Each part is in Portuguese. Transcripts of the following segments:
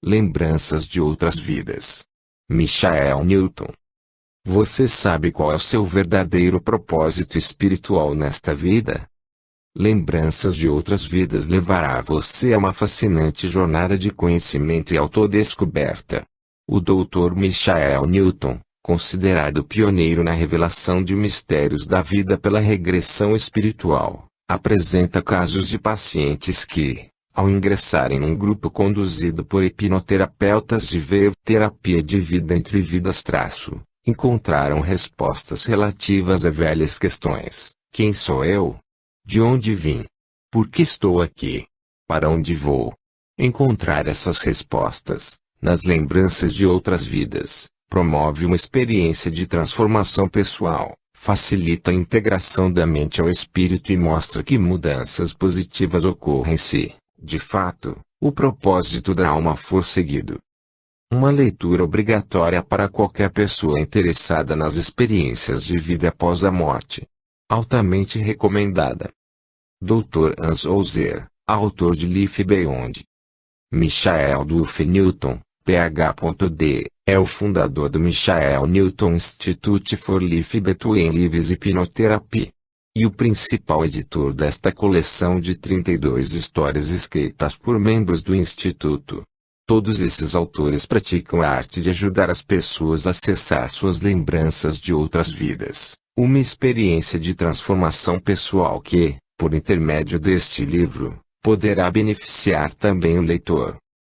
Lembranças de outras vidas. Michael Newton. Você sabe qual é o seu verdadeiro propósito espiritual nesta vida? Lembranças de outras vidas levará você a uma fascinante jornada de conhecimento e autodescoberta. O Dr. Michael Newton, considerado pioneiro na revelação de mistérios da vida pela regressão espiritual, apresenta casos de pacientes que, ao ingressarem num grupo conduzido por hipnoterapeutas de terapia de vida entre vidas encontraram respostas relativas a velhas questões. Quem sou eu? De onde vim? Por que estou aqui? Para onde vou? Encontrar essas respostas, nas lembranças de outras vidas, promove uma experiência de transformação pessoal, facilita a integração da mente ao espírito e mostra que mudanças positivas ocorrem se, de fato, o propósito da alma for seguido. Uma leitura obrigatória para qualquer pessoa interessada nas experiências de vida após a morte. Altamente recomendada. Dr. Hans Holzer, autor de Life Beyond. Michael Duff Newton, Ph.D., é o fundador do Michael Newton Institute for Life Between Lives Hypnotherapy. E o principal editor desta coleção de 32 histórias escritas por membros do Instituto. Todos esses autores praticam a arte de ajudar as pessoas a acessar suas lembranças de outras vidas, uma experiência de transformação pessoal que, por intermédio deste livro, poderá beneficiar também o leitor.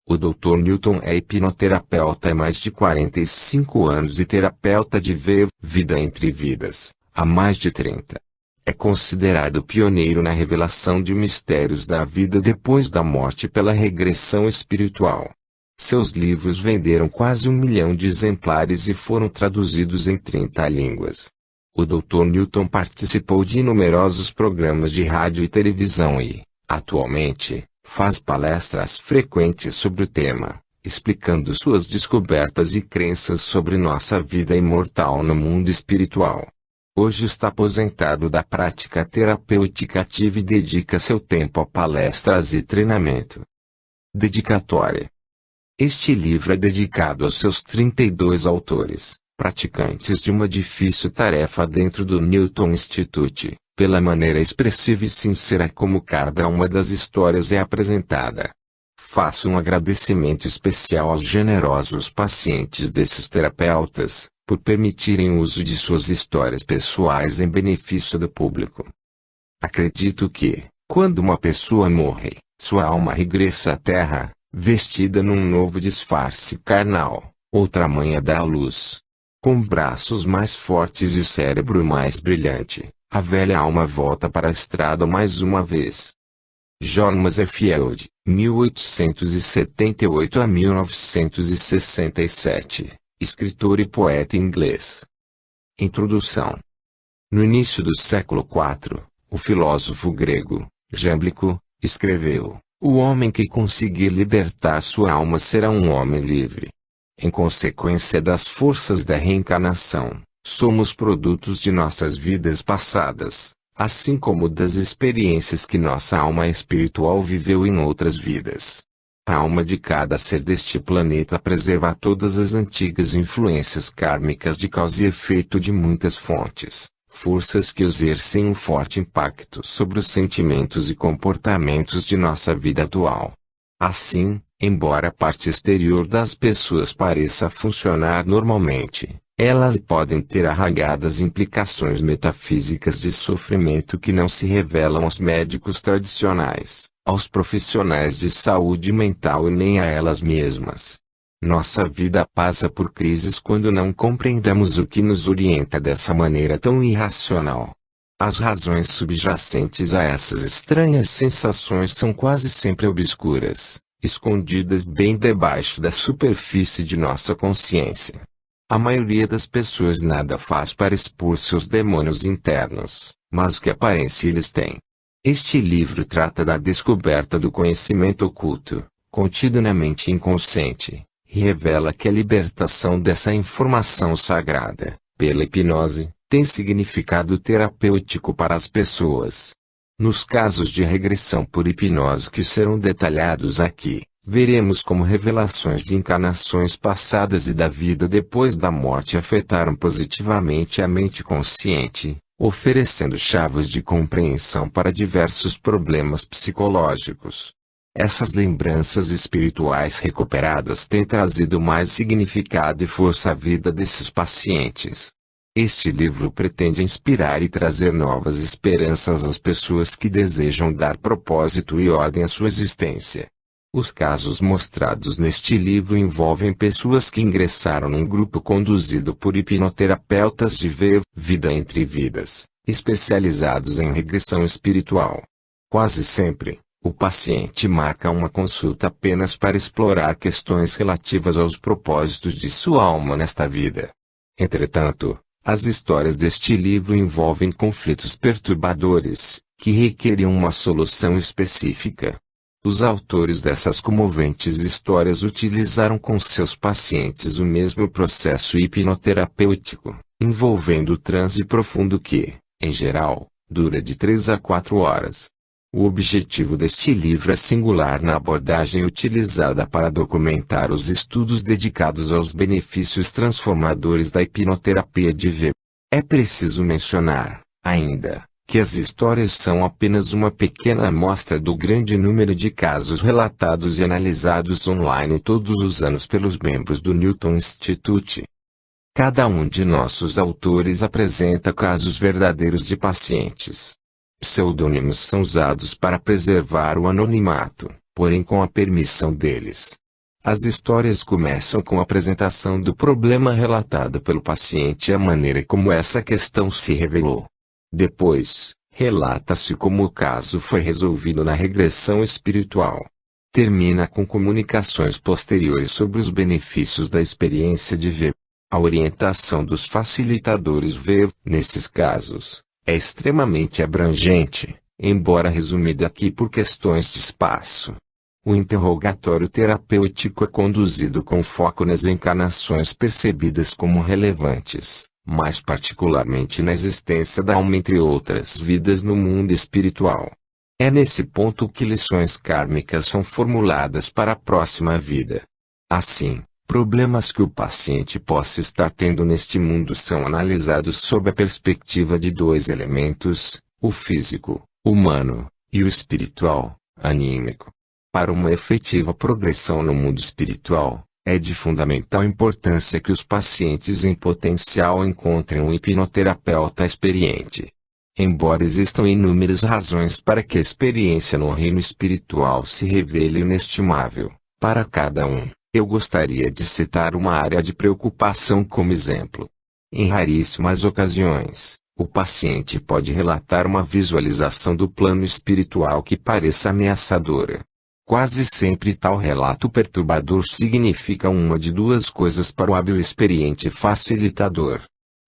O Dr. Newton é hipnoterapeuta há mais de 45 anos e terapeuta de vida entre vidas, há mais de 30. É considerado pioneiro na revelação de mistérios da vida depois da morte pela regressão espiritual. Seus livros venderam quase 1 milhão de exemplares e foram traduzidos em 30 línguas. O Dr. Newton participou de numerosos programas de rádio e televisão e, atualmente, faz palestras frequentes sobre o tema, explicando suas descobertas e crenças sobre nossa vida imortal no mundo espiritual. Hoje está aposentado da prática terapêutica ativa e dedica seu tempo a palestras e treinamento. Dedicatória. Este livro é dedicado aos seus 32 autores, praticantes de uma difícil tarefa dentro do Newton Institute, pela maneira expressiva e sincera como cada uma das histórias é apresentada. Faço um agradecimento especial aos generosos pacientes desses terapeutas, por permitirem o uso de suas histórias pessoais em benefício do público. Acredito que, quando uma pessoa morre, sua alma regressa à Terra, vestida num novo disfarce carnal, outra manhã dá à luz. Com braços mais fortes e cérebro mais brilhante, a velha alma volta para a estrada mais uma vez. John Masefield, 1878 a 1967, escritor e poeta inglês. Introdução. No início do século IV, o filósofo grego, Jámblico, escreveu: "O homem que conseguir libertar sua alma será um homem livre." Em consequência das forças da reencarnação, somos produtos de nossas vidas passadas, assim como das experiências que nossa alma espiritual viveu em outras vidas. A alma de cada ser deste planeta preserva todas as antigas influências kármicas de causa e efeito de muitas fontes, forças que exercem um forte impacto sobre os sentimentos e comportamentos de nossa vida atual. Assim, embora a parte exterior das pessoas pareça funcionar normalmente, elas podem ter arraigadas implicações metafísicas de sofrimento que não se revelam aos médicos tradicionais, aos profissionais de saúde mental e nem a elas mesmas. Nossa vida passa por crises quando não compreendemos o que nos orienta dessa maneira tão irracional. As razões subjacentes a essas estranhas sensações são quase sempre obscuras, escondidas bem debaixo da superfície de nossa consciência. A maioria das pessoas nada faz para expor seus demônios internos, mas que aparência eles têm? Este livro trata da descoberta do conhecimento oculto, contido na mente inconsciente, e revela que a libertação dessa informação sagrada, pela hipnose, tem significado terapêutico para as pessoas. Nos casos de regressão por hipnose que serão detalhados aqui, veremos como revelações de encarnações passadas e da vida depois da morte afetaram positivamente a mente consciente, oferecendo chaves de compreensão para diversos problemas psicológicos. Essas lembranças espirituais recuperadas têm trazido mais significado e força à vida desses pacientes. Este livro pretende inspirar e trazer novas esperanças às pessoas que desejam dar propósito e ordem à sua existência. Os casos mostrados neste livro envolvem pessoas que ingressaram num grupo conduzido por hipnoterapeutas de vida entre vidas, especializados em regressão espiritual. Quase sempre, o paciente marca uma consulta apenas para explorar questões relativas aos propósitos de sua alma nesta vida. Entretanto, as histórias deste livro envolvem conflitos perturbadores, que requerem uma solução específica. Os autores dessas comoventes histórias utilizaram com seus pacientes o mesmo processo hipnoterapêutico, envolvendo o transe profundo que, em geral, dura de 3 a 4 horas. O objetivo deste livro é singular na abordagem utilizada para documentar os estudos dedicados aos benefícios transformadores da hipnoterapia de V. É preciso mencionar, ainda, que as histórias são apenas uma pequena amostra do grande número de casos relatados e analisados online todos os anos pelos membros do Newton Institute. Cada um de nossos autores apresenta casos verdadeiros de pacientes. Pseudônimos são usados para preservar o anonimato, porém com a permissão deles. As histórias começam com a apresentação do problema relatado pelo paciente e a maneira como essa questão se revelou. Depois, relata-se como o caso foi resolvido na regressão espiritual. Termina com comunicações posteriores sobre os benefícios da experiência de V. A orientação dos facilitadores V, nesses casos, é extremamente abrangente, embora resumida aqui por questões de espaço. O interrogatório terapêutico é conduzido com foco nas encarnações percebidas como relevantes, mais particularmente na existência da alma entre outras vidas no mundo espiritual. É nesse ponto que lições kármicas são formuladas para a próxima vida. Assim, problemas que o paciente possa estar tendo neste mundo são analisados sob a perspectiva de 2 elementos, o físico, humano, e o espiritual, anímico. Para uma efetiva progressão no mundo espiritual, é de fundamental importância que os pacientes em potencial encontrem um hipnoterapeuta experiente. Embora existam inúmeras razões para que a experiência no reino espiritual se revele inestimável, para cada um, eu gostaria de citar uma área de preocupação como exemplo. Em raríssimas ocasiões, o paciente pode relatar uma visualização do plano espiritual que pareça ameaçadora. Quase sempre tal relato perturbador significa uma de 2 coisas para o hábil experiente facilitador.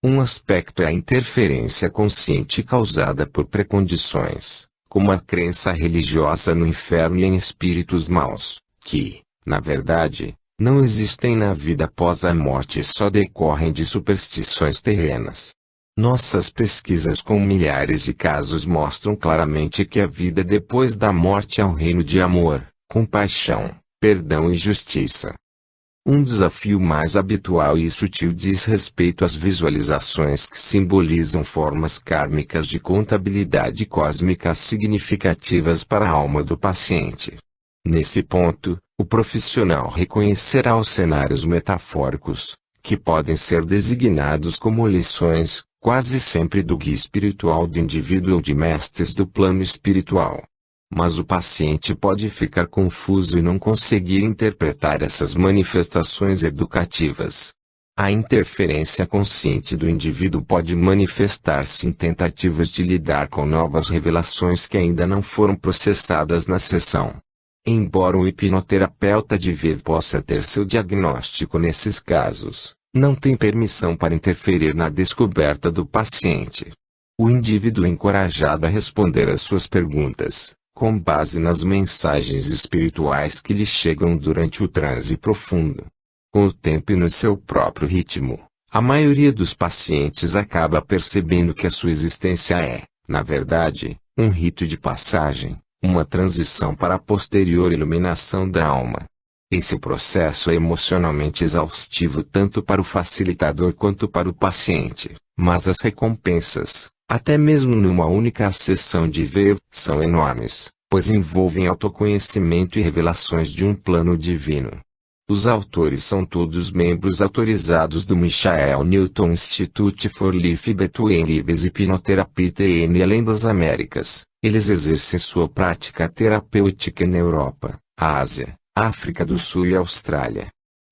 Um aspecto é a interferência consciente causada por precondições, como a crença religiosa no inferno e em espíritos maus, que, na verdade, não existem na vida após a morte e só decorrem de superstições terrenas. Nossas pesquisas com milhares de casos mostram claramente que a vida depois da morte é um reino de amor, compaixão, perdão e justiça. Um desafio mais habitual e sutil diz respeito às visualizações que simbolizam formas kármicas de contabilidade cósmica significativas para a alma do paciente. Nesse ponto, o profissional reconhecerá os cenários metafóricos, que podem ser designados como lições, quase sempre do guia espiritual do indivíduo ou de mestres do plano espiritual. Mas o paciente pode ficar confuso e não conseguir interpretar essas manifestações educativas. A interferência consciente do indivíduo pode manifestar-se em tentativas de lidar com novas revelações que ainda não foram processadas na sessão. Embora o hipnoterapeuta de ver possa ter seu diagnóstico nesses casos, não tem permissão para interferir na descoberta do paciente. O indivíduo é encorajado a responder às suas perguntas, com base nas mensagens espirituais que lhe chegam durante o transe profundo. Com o tempo e no seu próprio ritmo, a maioria dos pacientes acaba percebendo que a sua existência é, na verdade, um rito de passagem, uma transição para a posterior iluminação da alma. Esse processo é emocionalmente exaustivo tanto para o facilitador quanto para o paciente, mas as recompensas, até mesmo numa única sessão de VEV, são enormes, pois envolvem autoconhecimento e revelações de um plano divino. Os autores são todos membros autorizados do Michael Newton Institute for Life Between Lives Hipnoterapia TN além das Américas. Eles exercem sua prática terapêutica na Europa, Ásia, África do Sul e Austrália.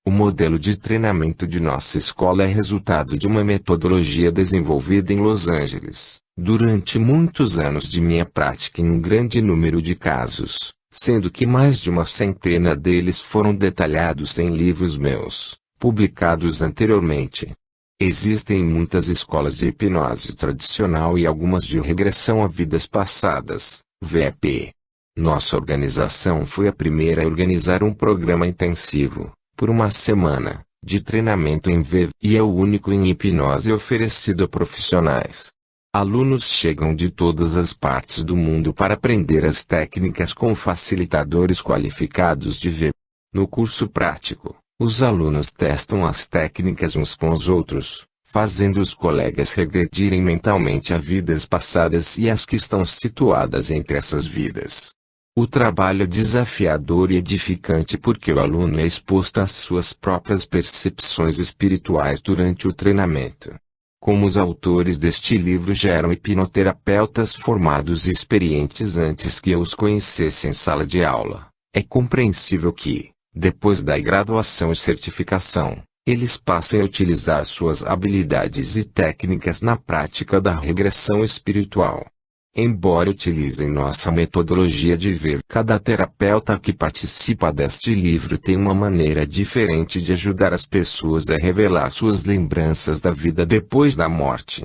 O modelo de treinamento de nossa escola é resultado de uma metodologia desenvolvida em Los Angeles, durante muitos anos de minha prática em um grande número de casos, sendo que mais de uma centena deles foram detalhados em livros meus, publicados anteriormente. Existem muitas escolas de hipnose tradicional e algumas de regressão a vidas passadas, VEP. Nossa organização foi a primeira a organizar um programa intensivo, por uma semana, de treinamento em VEV e é o único em hipnose oferecido a profissionais. Alunos chegam de todas as partes do mundo para aprender as técnicas com facilitadores qualificados de VEV. No curso prático, os alunos testam as técnicas uns com os outros, fazendo os colegas regredirem mentalmente a vidas passadas e as que estão situadas entre essas vidas. O trabalho é desafiador e edificante porque o aluno é exposto às suas próprias percepções espirituais durante o treinamento. Como os autores deste livro já eram hipnoterapeutas formados e experientes antes que eu os conhecesse em sala de aula, é compreensível que, depois da graduação e certificação, eles passem a utilizar suas habilidades e técnicas na prática da regressão espiritual. Embora utilizem nossa metodologia de ver, cada terapeuta que participa deste livro tem uma maneira diferente de ajudar as pessoas a revelar suas lembranças da vida depois da morte.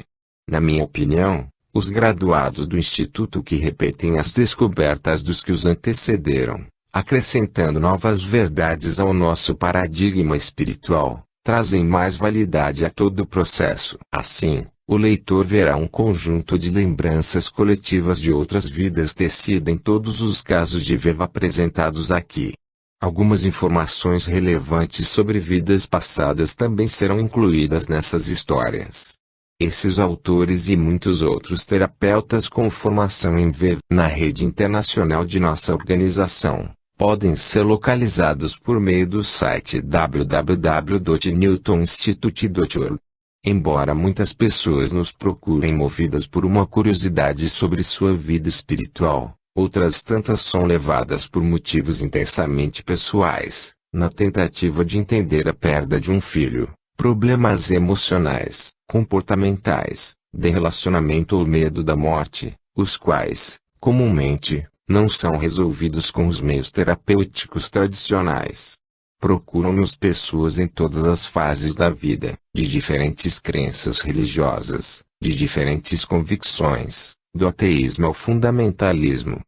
Na minha opinião, os graduados do Instituto que repetem as descobertas dos que os antecederam, acrescentando novas verdades ao nosso paradigma espiritual, trazem mais validade a todo o processo. Assim, o leitor verá um conjunto de lembranças coletivas de outras vidas tecida em todos os casos de VEV apresentados aqui. Algumas informações relevantes sobre vidas passadas também serão incluídas nessas histórias. Esses autores e muitos outros terapeutas com formação em VEV na rede internacional de nossa organização podem ser localizados por meio do site www.newtoninstitute.org. Embora muitas pessoas nos procurem movidas por uma curiosidade sobre sua vida espiritual, outras tantas são levadas por motivos intensamente pessoais, na tentativa de entender a perda de um filho, problemas emocionais, comportamentais, de relacionamento ou medo da morte, os quais, comumente, não são resolvidos com os meios terapêuticos tradicionais. Procuram-nos pessoas em todas as fases da vida, de diferentes crenças religiosas, de diferentes convicções, do ateísmo ao fundamentalismo.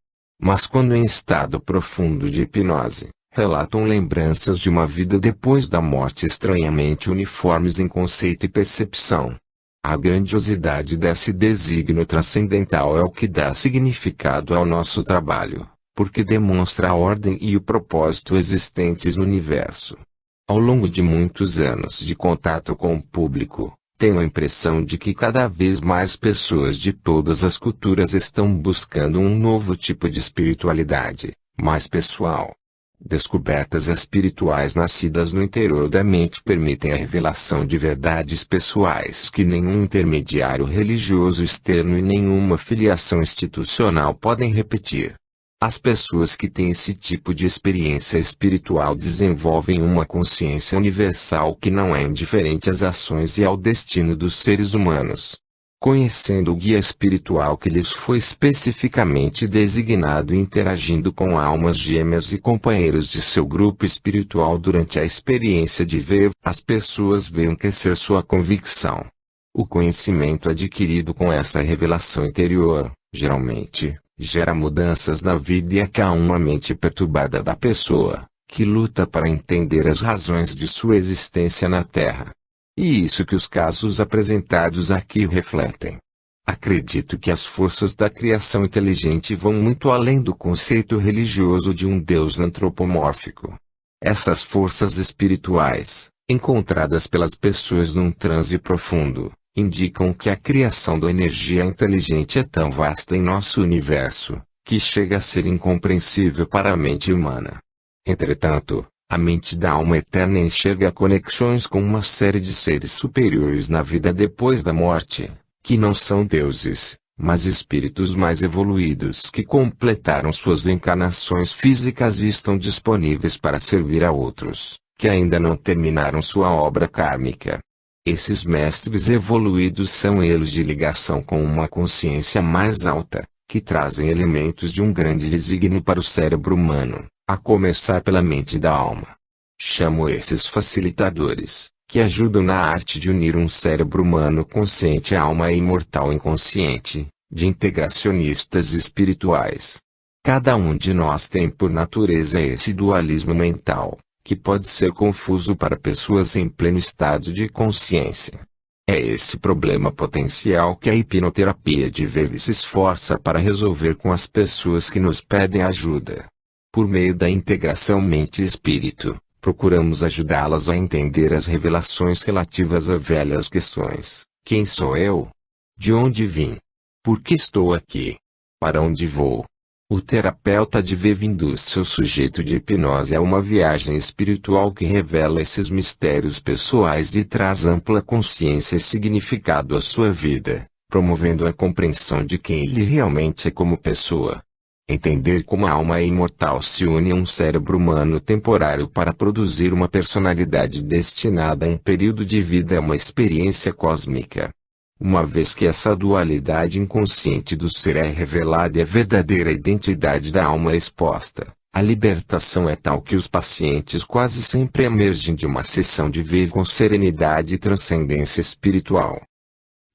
Mas quando em estado profundo de hipnose, relatam lembranças de uma vida depois da morte estranhamente uniformes em conceito e percepção. A grandiosidade desse desígnio transcendental é o que dá significado ao nosso trabalho, porque demonstra a ordem e o propósito existentes no universo. Ao longo de muitos anos de contato com o público, tenho a impressão de que cada vez mais pessoas de todas as culturas estão buscando um novo tipo de espiritualidade, mais pessoal. Descobertas espirituais nascidas no interior da mente permitem a revelação de verdades pessoais que nenhum intermediário religioso externo e nenhuma filiação institucional podem repetir. As pessoas que têm esse tipo de experiência espiritual desenvolvem uma consciência universal que não é indiferente às ações e ao destino dos seres humanos. Conhecendo o guia espiritual que lhes foi especificamente designado e interagindo com almas gêmeas e companheiros de seu grupo espiritual durante a experiência de ver, as pessoas veem crescer sua convicção. O conhecimento adquirido com essa revelação interior, geralmente, gera mudanças na vida e acalma a mente perturbada da pessoa, que luta para entender as razões de sua existência na Terra. E isso que os casos apresentados aqui refletem. Acredito que as forças da criação inteligente vão muito além do conceito religioso de um Deus antropomórfico. Essas forças espirituais, encontradas pelas pessoas num transe profundo, indicam que a criação da energia inteligente é tão vasta em nosso universo, que chega a ser incompreensível para a mente humana. Entretanto, a mente da alma eterna enxerga conexões com uma série de seres superiores na vida depois da morte, que não são deuses, mas espíritos mais evoluídos que completaram suas encarnações físicas e estão disponíveis para servir a outros, que ainda não terminaram sua obra kármica. Esses mestres evoluídos são elos de ligação com uma consciência mais alta, que trazem elementos de um grande desígnio para o cérebro humano, a começar pela mente da alma. Chamo esses facilitadores, que ajudam na arte de unir um cérebro humano consciente à alma imortal inconsciente, de integracionistas espirituais. Cada um de nós tem por natureza esse dualismo mental, que pode ser confuso para pessoas em pleno estado de consciência. É esse problema potencial que a hipnoterapia de VV se esforça para resolver com as pessoas que nos pedem ajuda. Por meio da integração mente-espírito, procuramos ajudá-las a entender as revelações relativas a velhas questões. Quem sou eu? De onde vim? Por que estou aqui? Para onde vou? O terapeuta de VV induz seu sujeito de hipnose a uma viagem espiritual que revela esses mistérios pessoais e traz ampla consciência e significado à sua vida, promovendo a compreensão de quem ele realmente é como pessoa. Entender como a alma imortal se une a um cérebro humano temporário para produzir uma personalidade destinada a um período de vida é uma experiência cósmica. Uma vez que essa dualidade inconsciente do ser é revelada e a verdadeira identidade da alma é exposta, a libertação é tal que os pacientes quase sempre emergem de uma sessão de VV com serenidade e transcendência espiritual.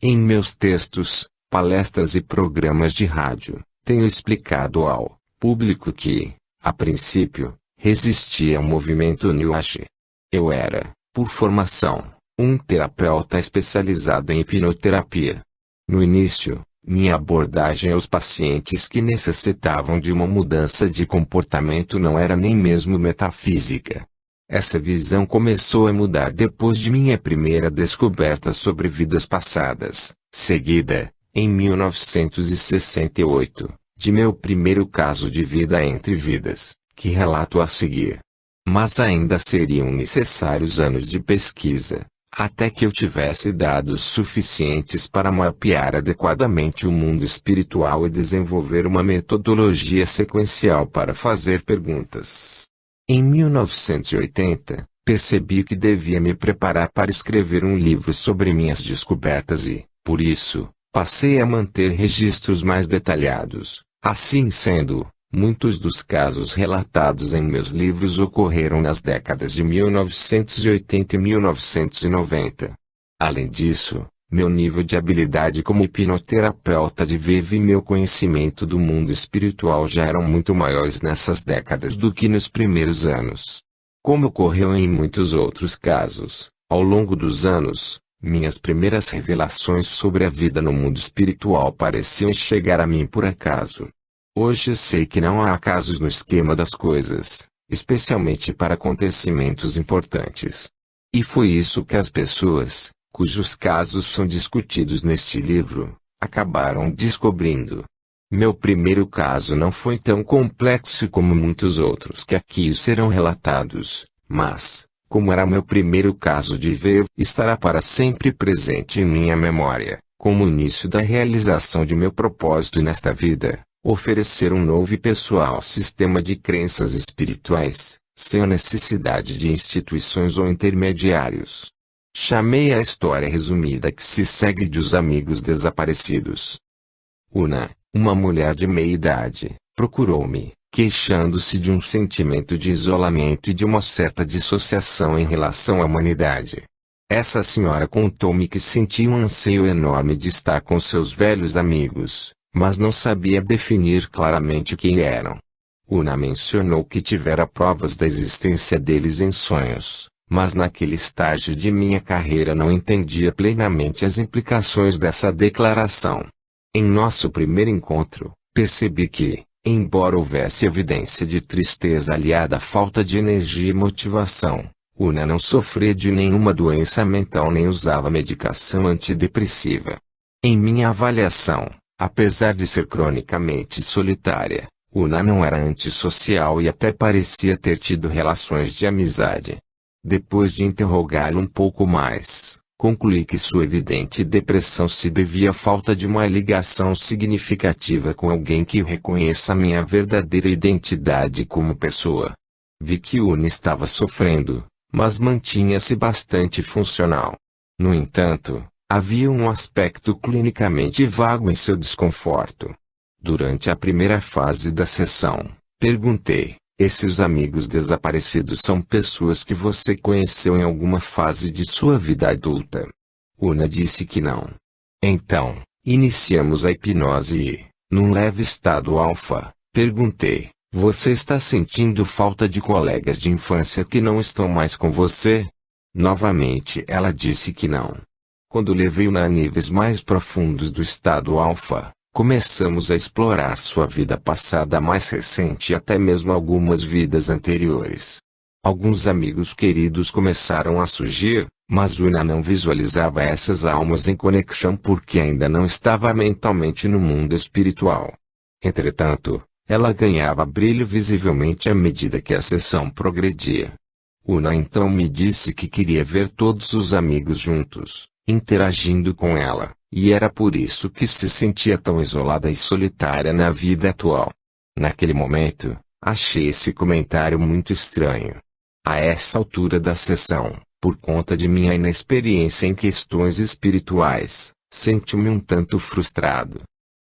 Em meus textos, palestras e programas de rádio, tenho explicado ao público que, a princípio, resistia ao movimento New Age. Eu era, por formação, um terapeuta especializado em hipnoterapia. No início, minha abordagem aos pacientes que necessitavam de uma mudança de comportamento não era nem mesmo metafísica. Essa visão começou a mudar depois de minha primeira descoberta sobre vidas passadas, seguida, em 1968, de meu primeiro caso de vida entre vidas, que relato a seguir. Mas ainda seriam necessários anos de pesquisa, até que eu tivesse dados suficientes para mapear adequadamente o mundo espiritual e desenvolver uma metodologia sequencial para fazer perguntas. Em 1980, percebi que devia me preparar para escrever um livro sobre minhas descobertas e, por isso, passei a manter registros mais detalhados. Assim sendo, muitos dos casos relatados em meus livros ocorreram nas décadas de 1980 e 1990. Além disso, meu nível de habilidade como hipnoterapeuta de VV e meu conhecimento do mundo espiritual já eram muito maiores nessas décadas do que nos primeiros anos. Como ocorreu em muitos outros casos, ao longo dos anos, minhas primeiras revelações sobre a vida no mundo espiritual pareciam chegar a mim por acaso. Hoje sei que não há acasos no esquema das coisas, especialmente para acontecimentos importantes. E foi isso que as pessoas, cujos casos são discutidos neste livro, acabaram descobrindo. Meu primeiro caso não foi tão complexo como muitos outros que aqui serão relatados, mas, como era meu primeiro caso de ver, estará para sempre presente em minha memória, como o início da realização de meu propósito nesta vida, oferecer um novo e pessoal sistema de crenças espirituais, sem a necessidade de instituições ou intermediários. Chamei a história resumida que se segue de Os Amigos Desaparecidos. Una, uma mulher de meia idade, procurou-me, queixando-se de um sentimento de isolamento e de uma certa dissociação em relação à humanidade. Essa senhora contou-me que sentia um anseio enorme de estar com seus velhos amigos, mas não sabia definir claramente quem eram. Una mencionou que tivera provas da existência deles em sonhos, mas naquele estágio de minha carreira não entendia plenamente as implicações dessa declaração. Em nosso primeiro encontro, percebi que, embora houvesse evidência de tristeza aliada à falta de energia e motivação, Una não sofria de nenhuma doença mental nem usava medicação antidepressiva. Em minha avaliação, apesar de ser cronicamente solitária, Una não era antissocial e até parecia ter tido relações de amizade. Depois de interrogá-lo um pouco mais, concluí que sua evidente depressão se devia à falta de uma ligação significativa com alguém que reconheça minha verdadeira identidade como pessoa. Vi que Una estava sofrendo, mas mantinha-se bastante funcional. No entanto, havia um aspecto clinicamente vago em seu desconforto. Durante a primeira fase da sessão, perguntei: esses amigos desaparecidos são pessoas que você conheceu em alguma fase de sua vida adulta? Una disse que não. Então, iniciamos a hipnose e, num leve estado alfa, perguntei: você está sentindo falta de colegas de infância que não estão mais com você? Novamente ela disse que não. Quando levei-na a níveis mais profundos do estado alfa, começamos a explorar sua vida passada mais recente e até mesmo algumas vidas anteriores. Alguns amigos queridos começaram a surgir, mas Una não visualizava essas almas em conexão porque ainda não estava mentalmente no mundo espiritual. Entretanto, ela ganhava brilho visivelmente à medida que a sessão progredia. Una então me disse que queria ver todos os amigos juntos, interagindo com ela, e era por isso que se sentia tão isolada e solitária na vida atual. Naquele momento, achei esse comentário muito estranho. A essa altura da sessão, por conta de minha inexperiência em questões espirituais, senti-me um tanto frustrado.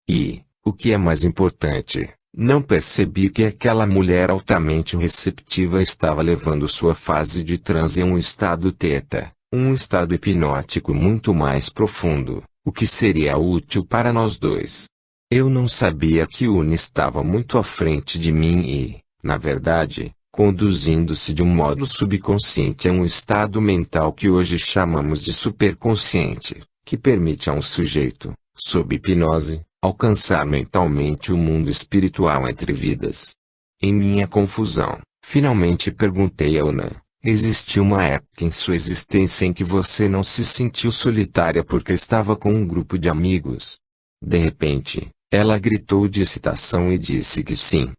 E, o que é mais importante, não percebi que aquela mulher altamente receptiva estava levando sua fase de transe a um estado teta, um estado hipnótico muito mais profundo, o que seria útil para nós dois. Eu não sabia que Una estava muito à frente de mim e, na verdade, conduzindo-se de um modo subconsciente a um estado mental que hoje chamamos de superconsciente, que permite a um sujeito, sob hipnose, alcançar mentalmente o mundo espiritual entre vidas. Em minha confusão, finalmente perguntei a Una: existiu uma época em sua existência em que você não se sentiu solitária porque estava com um grupo de amigos? De repente, ela gritou de excitação e disse que sim.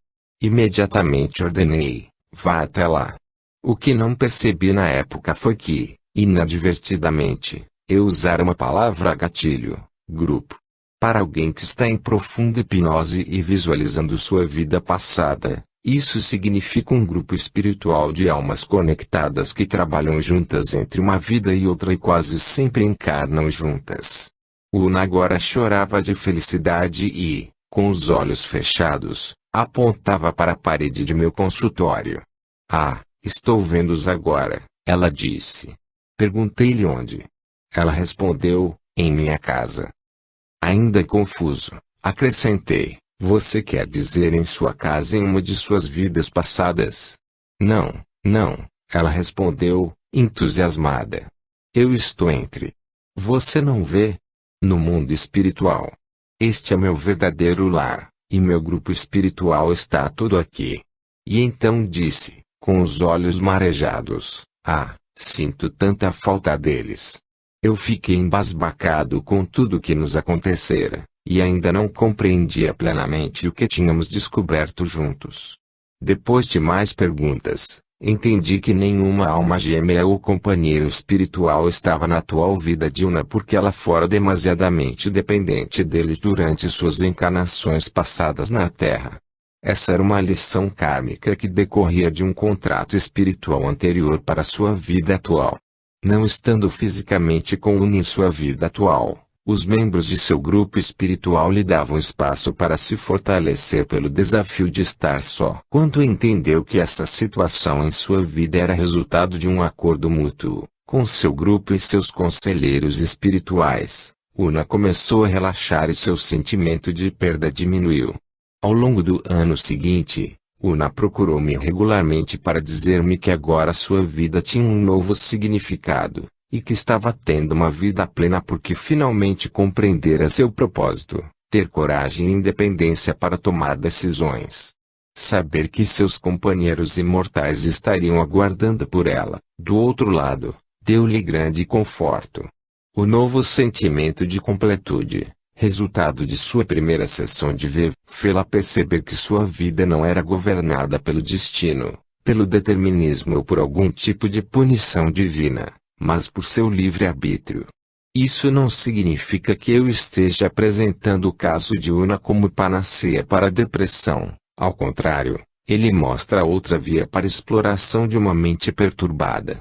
Imediatamente ordenei: vá até lá. O que não percebi na época foi que, inadvertidamente, eu usara uma palavra gatilho: grupo. Para alguém que está em profunda hipnose e visualizando sua vida passada, isso significa um grupo espiritual de almas conectadas que trabalham juntas entre uma vida e outra e quase sempre encarnam juntas. Una agora chorava de felicidade e, com os olhos fechados, apontava para a parede de meu consultório. Ah, estou vendo-os agora, ela disse. Perguntei-lhe onde. Ela respondeu: em minha casa. Ainda confuso, acrescentei: você quer dizer em sua casa em uma de suas vidas passadas? Não, não, ela respondeu, entusiasmada. Eu estou entre. Você não vê? No mundo espiritual. Este é meu verdadeiro lar, e meu grupo espiritual está tudo aqui. E então disse, com os olhos marejados: ah, sinto tanta falta deles. Eu fiquei embasbacado com tudo que nos acontecera, e ainda não compreendia plenamente o que tínhamos descoberto juntos. Depois de mais perguntas, entendi que nenhuma alma gêmea ou companheiro espiritual estava na atual vida de Una porque ela fora demasiadamente dependente deles durante suas encarnações passadas na Terra. Essa era uma lição kármica que decorria de um contrato espiritual anterior para sua vida atual. Não estando fisicamente com Una em sua vida atual, os membros de seu grupo espiritual lhe davam espaço para se fortalecer pelo desafio de estar só. Quando entendeu que essa situação em sua vida era resultado de um acordo mútuo, com seu grupo e seus conselheiros espirituais, Una começou a relaxar e seu sentimento de perda diminuiu. Ao longo do ano seguinte, Una procurou-me regularmente para dizer-me que agora sua vida tinha um novo significado, e que estava tendo uma vida plena porque finalmente compreendera seu propósito, Ter coragem e independência para tomar decisões. Saber que seus companheiros imortais estariam aguardando por ela, do outro lado, deu-lhe grande conforto. O novo sentimento de completude, resultado de sua primeira sessão de ver, fê-la perceber que sua vida não era governada pelo destino, pelo determinismo ou por algum tipo de punição divina, mas por seu livre-arbítrio. Isso não significa que eu esteja apresentando o caso de Una como panaceia para a depressão, ao contrário, ele mostra outra via para a exploração de uma mente perturbada.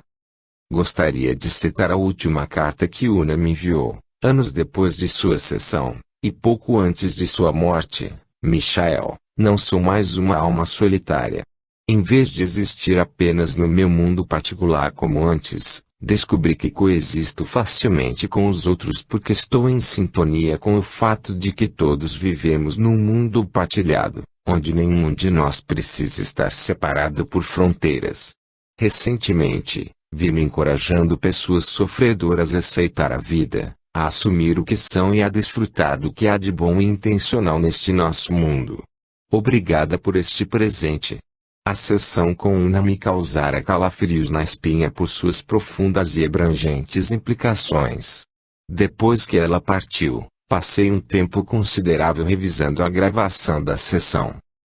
Gostaria de citar a última carta que Una me enviou, anos depois de sua sessão, e pouco antes de sua morte. Michael, não sou mais uma alma solitária. Em vez de existir apenas no meu mundo particular como antes, descobri que coexisto facilmente com os outros porque estou em sintonia com o fato de que todos vivemos num mundo partilhado, onde nenhum de nós precisa estar separado por fronteiras. Recentemente, vi-me encorajando pessoas sofredoras a aceitar a vida, a assumir o que são e a desfrutar do que há de bom e intencional neste nosso mundo. Obrigada por este presente. A sessão com Una me causara calafrios na espinha por suas profundas e abrangentes implicações. Depois que ela partiu, passei um tempo considerável revisando a gravação da sessão.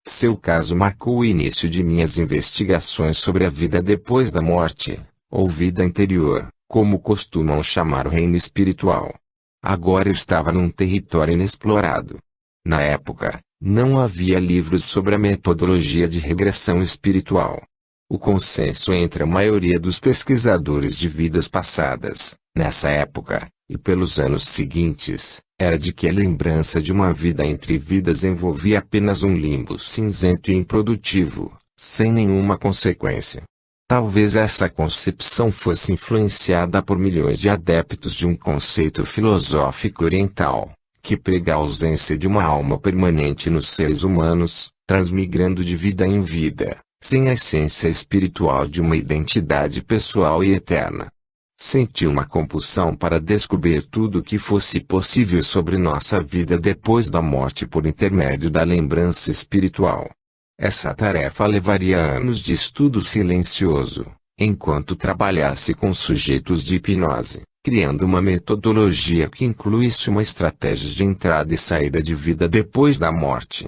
Seu caso marcou o início de minhas investigações sobre a vida depois da morte, ou vida interior, como costumam chamar o reino espiritual. Agora eu estava num território inexplorado. Na época, não havia livros sobre a metodologia de regressão espiritual. O consenso entre a maioria dos pesquisadores de vidas passadas, nessa época, e pelos anos seguintes, era de que a lembrança de uma vida entre vidas envolvia apenas um limbo cinzento e improdutivo, sem nenhuma consequência. Talvez essa concepção fosse influenciada por milhões de adeptos de um conceito filosófico oriental, que prega a ausência de uma alma permanente nos seres humanos, transmigrando de vida em vida, sem a essência espiritual de uma identidade pessoal e eterna. Senti uma compulsão para descobrir tudo o que fosse possível sobre nossa vida depois da morte por intermédio da lembrança espiritual. Essa tarefa levaria anos de estudo silencioso, enquanto trabalhasse com sujeitos de hipnose, criando uma metodologia que incluísse uma estratégia de entrada e saída de vida depois da morte.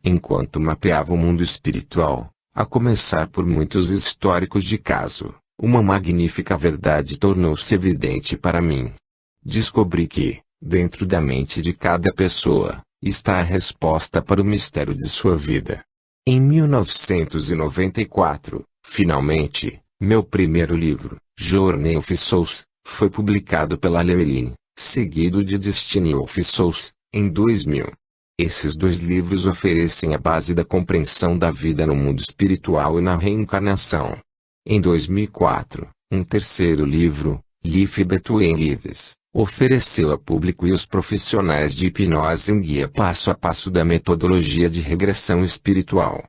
Enquanto mapeava o mundo espiritual, a começar por muitos históricos de caso, uma magnífica verdade tornou-se evidente para mim. Descobri que, dentro da mente de cada pessoa, está a resposta para o mistério de sua vida. Em 1994, finalmente, meu primeiro livro, Journey of Souls, foi publicado pela Llewellyn, seguido de Destiny of Souls, em 2000. Esses dois livros oferecem a base da compreensão da vida no mundo espiritual e na reencarnação. Em 2004, um terceiro livro, Life Between Lives, ofereceu a público e os profissionais de hipnose um guia passo a passo da metodologia de regressão espiritual.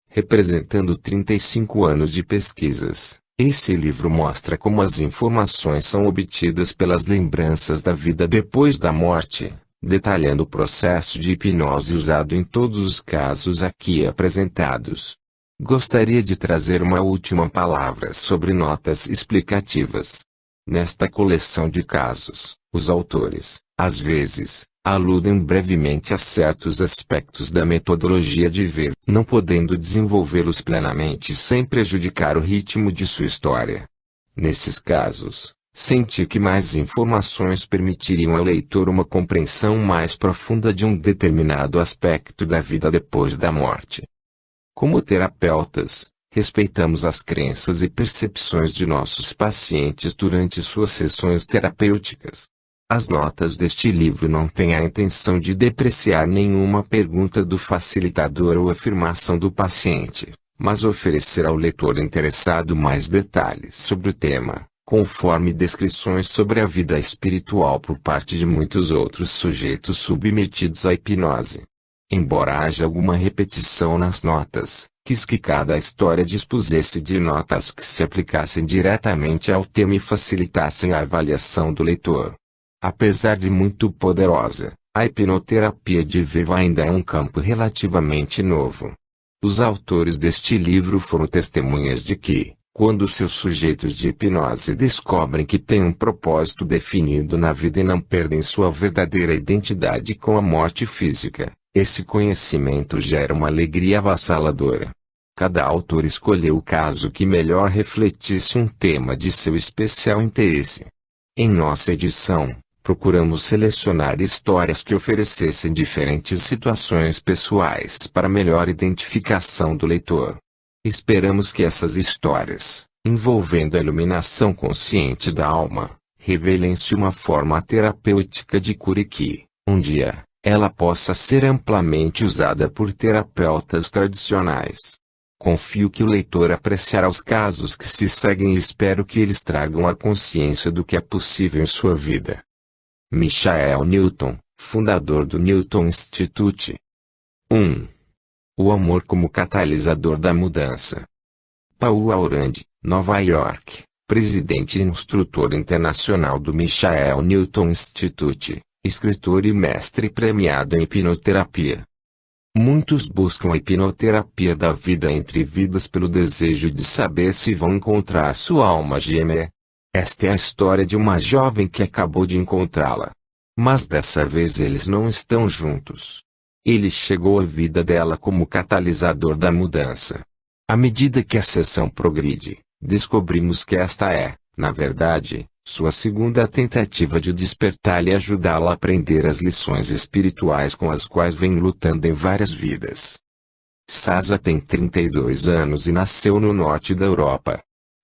Representando 35 anos de pesquisas, esse livro mostra como as informações são obtidas pelas lembranças da vida depois da morte, detalhando o processo de hipnose usado em todos os casos aqui apresentados. Gostaria de trazer uma última palavra sobre notas explicativas. Nesta coleção de casos, os autores, às vezes, aludem brevemente a certos aspectos da metodologia de ver, não podendo desenvolvê-los plenamente sem prejudicar o ritmo de sua história. Nesses casos, senti que mais informações permitiriam ao leitor uma compreensão mais profunda de um determinado aspecto da vida depois da morte. Como terapeutas, respeitamos as crenças e percepções de nossos pacientes durante suas sessões terapêuticas. As notas deste livro não têm a intenção de depreciar nenhuma pergunta do facilitador ou afirmação do paciente, mas oferecer ao leitor interessado mais detalhes sobre o tema, conforme descrições sobre a vida espiritual por parte de muitos outros sujeitos submetidos à hipnose. Embora haja alguma repetição nas notas, quis que cada história dispusesse de notas que se aplicassem diretamente ao tema e facilitassem a avaliação do leitor. Apesar de muito poderosa, A hipnoterapia de Viva ainda é um campo relativamente novo. Os autores deste livro foram testemunhas de que, quando seus sujeitos de hipnose descobrem que têm um propósito definido na vida e não perdem sua verdadeira identidade com a morte física, esse conhecimento gera uma alegria avassaladora. Cada autor escolheu o caso que melhor refletisse um tema de seu especial interesse. Em nossa edição, procuramos selecionar histórias que oferecessem diferentes situações pessoais para melhor identificação do leitor. Esperamos que essas histórias, envolvendo a iluminação consciente da alma, revelem-se uma forma terapêutica de cura e que, um dia, ela possa ser amplamente usada por terapeutas tradicionais. Confio que o leitor apreciará os casos que se seguem e espero que eles tragam a consciência do que é possível em sua vida. Michael Newton, fundador do Newton Institute. 1. O amor como catalisador da mudança. Paul Aurand, Nova York, presidente e instrutor internacional do Michael Newton Institute, escritor e mestre premiado em hipnoterapia. Muitos buscam a hipnoterapia da vida entre vidas pelo desejo de saber se vão encontrar sua alma gêmea. Esta é a história de uma jovem que acabou de encontrá-la. Mas dessa vez eles não estão juntos. Ele chegou à vida dela como catalisador da mudança. À medida que a sessão progride, descobrimos que esta é, na verdade, sua segunda tentativa de despertar e ajudá-la a aprender as lições espirituais com as quais vem lutando em várias vidas. Sasa tem 32 anos e nasceu no norte da Europa.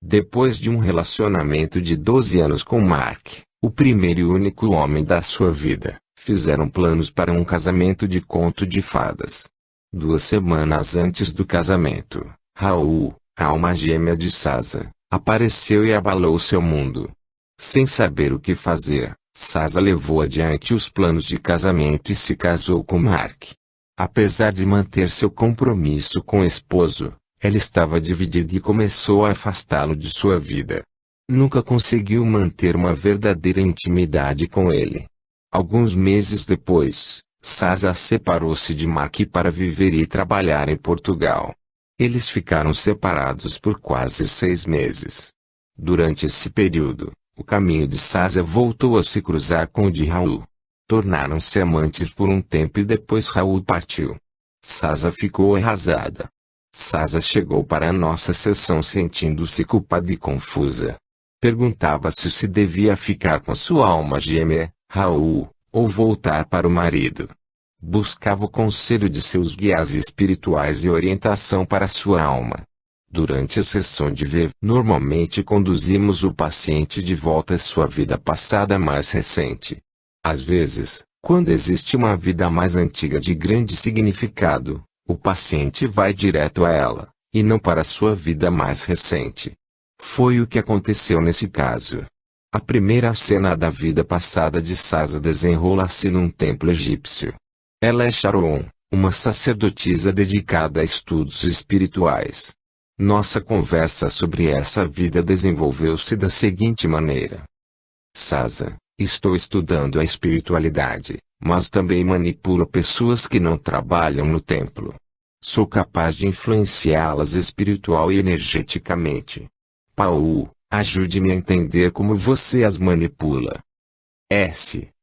Depois de um relacionamento de 12 anos com Mark, o primeiro e único homem da sua vida, fizeram planos para um casamento de conto de fadas. 2 semanas antes do casamento, Raul, a alma gêmea de Sasa, apareceu e abalou seu mundo. Sem saber o que fazer, Sasa levou adiante os planos de casamento e se casou com Mark. Apesar de manter seu compromisso com o esposo, ela estava dividida e começou a afastá-lo de sua vida. Nunca conseguiu manter uma verdadeira intimidade com ele. Alguns meses depois, Sasa separou-se de Mark para viver e trabalhar em Portugal. Eles ficaram separados por quase 6 meses. Durante esse período, o caminho de Sasa voltou a se cruzar com o de Raul. Tornaram-se amantes por um tempo e depois Raul partiu. Sasa ficou arrasada. Sasa chegou para a nossa sessão sentindo-se culpada e confusa. Perguntava-se se devia ficar com sua alma gêmea, Raul, ou voltar para o marido. Buscava o conselho de seus guias espirituais e orientação para sua alma. Durante a sessão de VV, normalmente conduzimos o paciente de volta à sua vida passada mais recente. Às vezes, quando existe uma vida mais antiga de grande significado, o paciente vai direto a ela, e não para a sua vida mais recente. Foi o que aconteceu nesse caso. A primeira cena da vida passada de Sasa desenrola-se num templo egípcio. Ela é Sharon, uma sacerdotisa dedicada a estudos espirituais. Nossa conversa sobre essa vida desenvolveu-se da seguinte maneira. Sasa, estou estudando a espiritualidade, mas também manipulo pessoas que não trabalham no templo. Sou capaz de influenciá-las espiritual e energeticamente. Paul, ajude-me a entender como você as manipula.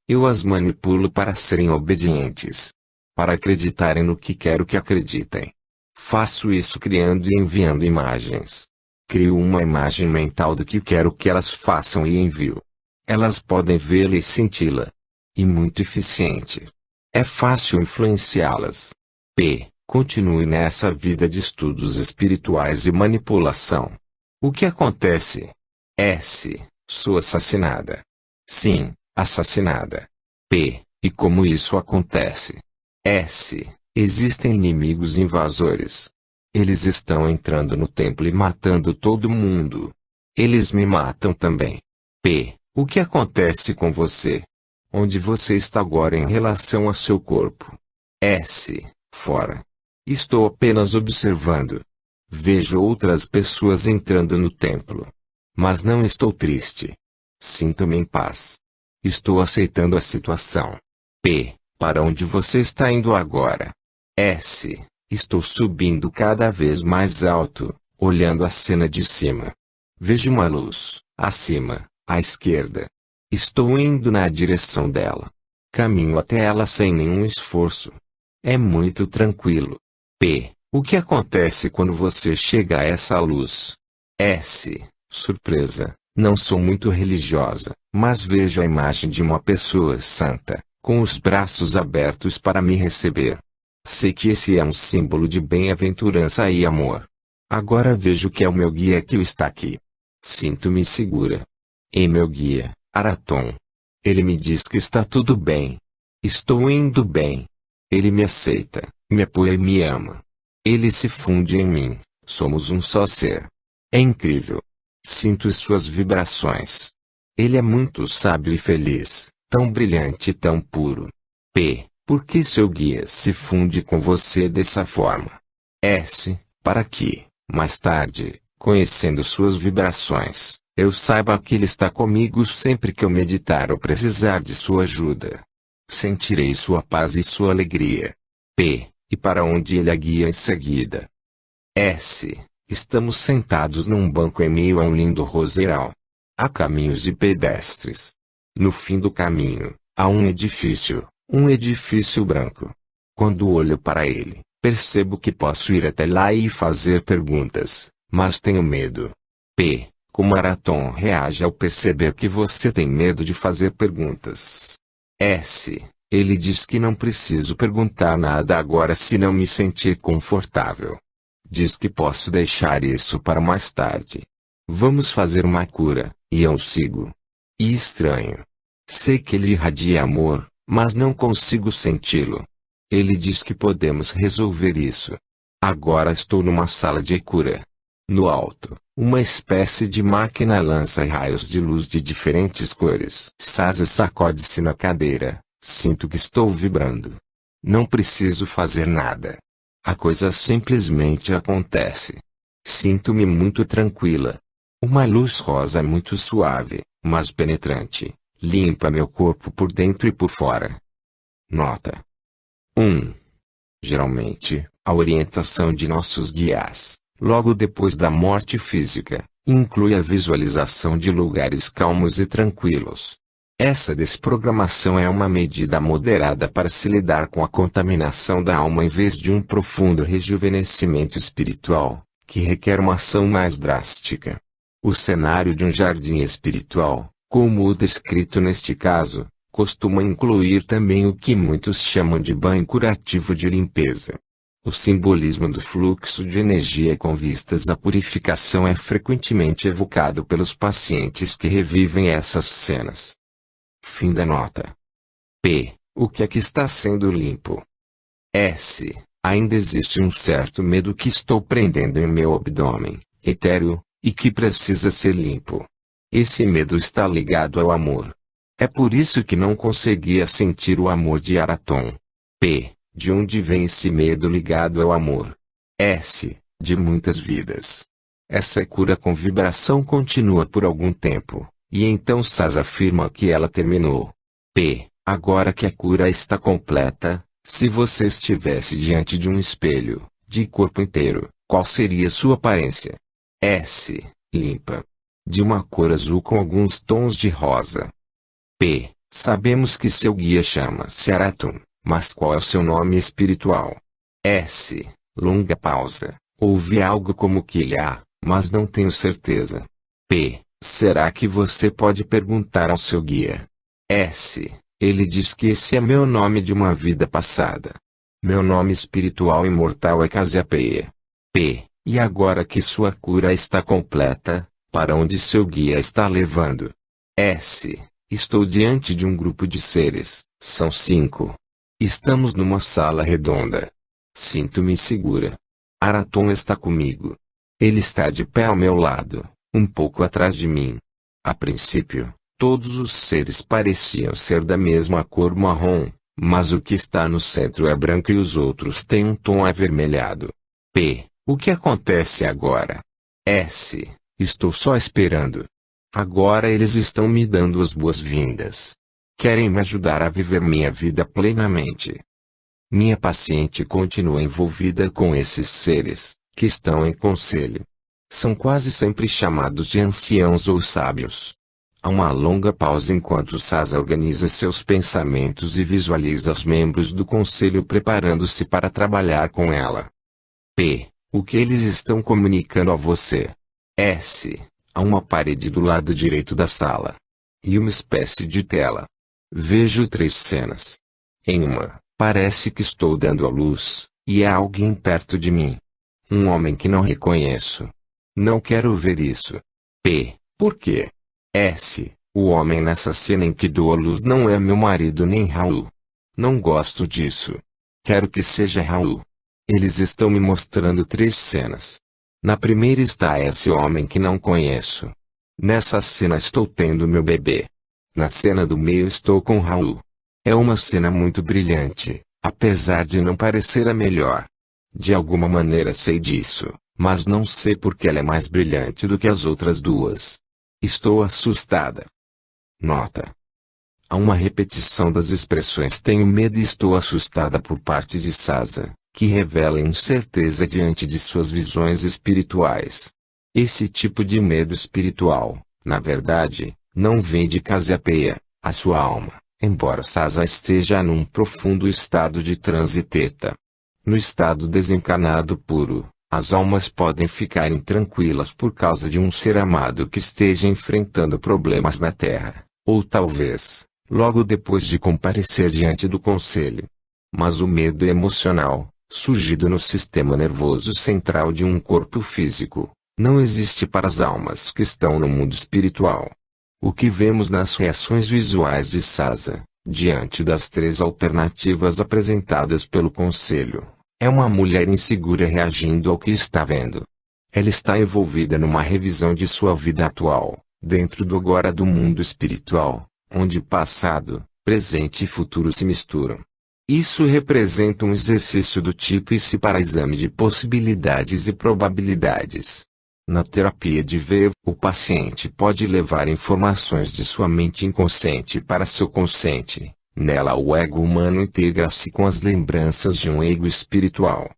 Eu as manipulo para serem obedientes. Para acreditarem no que quero que acreditem. Faço isso criando e enviando imagens. Crio uma imagem mental do que quero que elas façam e envio. Elas podem vê-la e senti-la. E muito eficiente. É fácil influenciá-las. Continue nessa vida de estudos espirituais e manipulação. O que acontece? Sou assassinada. Sim, assassinada. E como isso acontece? Existem inimigos invasores. Eles estão entrando no templo e matando todo mundo. Eles me matam também. O que acontece com você? Onde você está agora em relação a seu corpo? Fora. Estou apenas observando. Vejo outras pessoas entrando no templo. Mas não estou triste. Sinto-me em paz. Estou aceitando a situação. Para onde você está indo agora? S. Estou subindo cada vez mais alto, olhando a cena de cima. Vejo uma luz, acima, à esquerda. Estou indo na direção dela. Caminho até ela sem nenhum esforço. É muito tranquilo. P. O que acontece quando você chega a essa luz? S. Surpresa. Não sou muito religiosa, mas vejo a imagem de uma pessoa santa, com os braços abertos para me receber. Sei que esse é um símbolo de bem-aventurança e amor. Agora vejo que é o meu guia que está aqui. Sinto-me segura. Em meu guia, Araton. Ele me diz que está tudo bem. Estou indo bem. Ele me aceita, me apoia e me ama. Ele se funde em mim. Somos um só ser. É incrível. Sinto suas vibrações. Ele é muito sábio e feliz, tão brilhante e tão puro. P. Por que seu guia se funde com você dessa forma? S. Para que, mais tarde, conhecendo suas vibrações, eu saiba que ele está comigo sempre que eu meditar ou precisar de sua ajuda. Sentirei sua paz e sua alegria. P. E para onde ele a guia em seguida? S. Estamos sentados num banco em meio a um lindo roseirão. Há caminhos de pedestres. No fim do caminho, há um edifício branco. Quando olho para ele, percebo que posso ir até lá e fazer perguntas, mas tenho medo. P. Como Araton reage ao perceber que você tem medo de fazer perguntas? S. Ele diz que não preciso perguntar nada agora se não me sentir confortável. Diz que posso deixar isso para mais tarde. Vamos fazer uma cura, e eu sigo. E estranho. Sei que ele irradia amor, mas não consigo senti-lo. Ele diz que podemos resolver isso. Agora estou numa sala de cura. No alto, uma espécie de máquina lança raios de luz de diferentes cores. Sasa sacode-se na cadeira. Sinto que estou vibrando. Não preciso fazer nada. A coisa simplesmente acontece. Sinto-me muito tranquila. Uma luz rosa muito suave, mas penetrante, limpa meu corpo por dentro e por fora. Nota 1. Geralmente, a orientação de nossos guias, logo depois da morte física, inclui a visualização de lugares calmos e tranquilos. Essa desprogramação é uma medida moderada para se lidar com a contaminação da alma em vez de um profundo rejuvenescimento espiritual, que requer uma ação mais drástica. O cenário de um jardim espiritual, como o descrito neste caso, costuma incluir também o que muitos chamam de banho curativo de limpeza. O simbolismo do fluxo de energia com vistas à purificação é frequentemente evocado pelos pacientes que revivem essas cenas. Fim da nota. P. O que é que está sendo limpo? S. Ainda existe um certo medo que estou prendendo em meu abdômen, etéreo, e que precisa ser limpo. Esse medo está ligado ao amor. É por isso que não conseguia sentir o amor de Araton. P. De onde vem esse medo ligado ao amor? S. De muitas vidas. Essa cura com vibração continua por algum tempo. E então Saz afirma que ela terminou. P. Agora que a cura está completa, se você estivesse diante de um espelho, de corpo inteiro, qual seria sua aparência? S. Limpa. De uma cor azul com alguns tons de rosa. P. Sabemos que seu guia chama-se Araton, mas qual é o seu nome espiritual? S. Longa pausa. Ouvi algo como que ele há, mas não tenho certeza. P. Será que você pode perguntar ao seu guia? S. Ele diz que esse é meu nome de uma vida passada. Meu nome espiritual imortal é Cassiopeia. P. E agora que sua cura está completa, para onde seu guia está levando? S. Estou diante de um grupo de seres, são 5. Estamos numa sala redonda. Sinto-me segura. Araton está comigo. Ele está de pé ao meu lado, um pouco atrás de mim. A princípio, todos os seres pareciam ser da mesma cor marrom, mas o que está no centro é branco e os outros têm um tom avermelhado. P. O que acontece agora? S. Estou só esperando. Agora eles estão me dando as boas-vindas. querem me ajudar a viver minha vida plenamente. Minha paciente continua envolvida com esses seres, que estão em conselho. São quase sempre chamados de anciãos ou sábios. Há uma longa pausa enquanto Sasa organiza seus pensamentos e visualiza os membros do conselho preparando-se para trabalhar com ela. P. O que eles estão comunicando a você? S. Há uma parede do lado direito da sala. E uma espécie de tela. Vejo 3 cenas. Em uma, parece que estou dando à luz, e há alguém perto de mim. Um homem que não reconheço. Não quero ver isso. P. Por quê? S. O homem nessa cena em que dou à luz não é meu marido nem Raul. Não gosto disso. Quero que seja Raul. Eles estão me mostrando 3 cenas. Na primeira está esse homem que não conheço. Nessa cena estou tendo meu bebê. Na cena do meio estou com Raul. É uma cena muito brilhante, apesar de não parecer a melhor. De alguma maneira sei disso, mas não sei porque ela é mais brilhante do que as outras 2. Estou assustada. Nota. Há uma repetição das expressões tenho medo e estou assustada por parte de Sasa, que revela incerteza diante de suas visões espirituais. Esse tipo de medo espiritual, na verdade, não vem de Cassiopeia, a sua alma, embora Sasa esteja num profundo estado de transe teta. No estado desencarnado puro, as almas podem ficar intranquilas por causa de um ser amado que esteja enfrentando problemas na Terra, ou talvez, logo depois de comparecer diante do conselho. Mas o medo emocional, surgido no sistema nervoso central de um corpo físico, não existe para as almas que estão no mundo espiritual. O que vemos nas reações visuais de Sasa, diante das 3 alternativas apresentadas pelo conselho, é uma mulher insegura reagindo ao que está vendo. Ela está envolvida numa revisão de sua vida atual, dentro do agora do mundo espiritual, onde passado, presente e futuro se misturam. Isso representa um exercício do tipo ISE para exame de possibilidades e probabilidades. Na terapia de VE, o paciente pode levar informações de sua mente inconsciente para seu consciente. Nela o ego humano integra-se com as lembranças de um ego espiritual.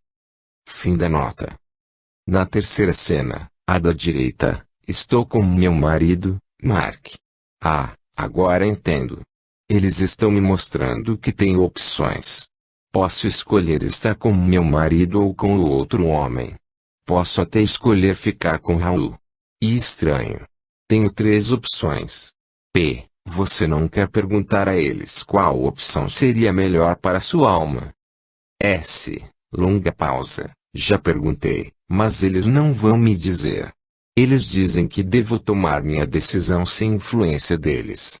Fim da nota. Na terceira cena, a da direita, estou com meu marido, Mark. Ah, agora entendo. Eles estão me mostrando que tenho opções. Posso escolher estar com meu marido ou com o outro homem. Posso até escolher ficar com Raul. E estranho. Tenho 3 opções. P. Você não quer perguntar a eles qual opção seria melhor para sua alma? S. Longa pausa. Já perguntei, mas eles não vão me dizer. Eles dizem que devo tomar minha decisão sem influência deles.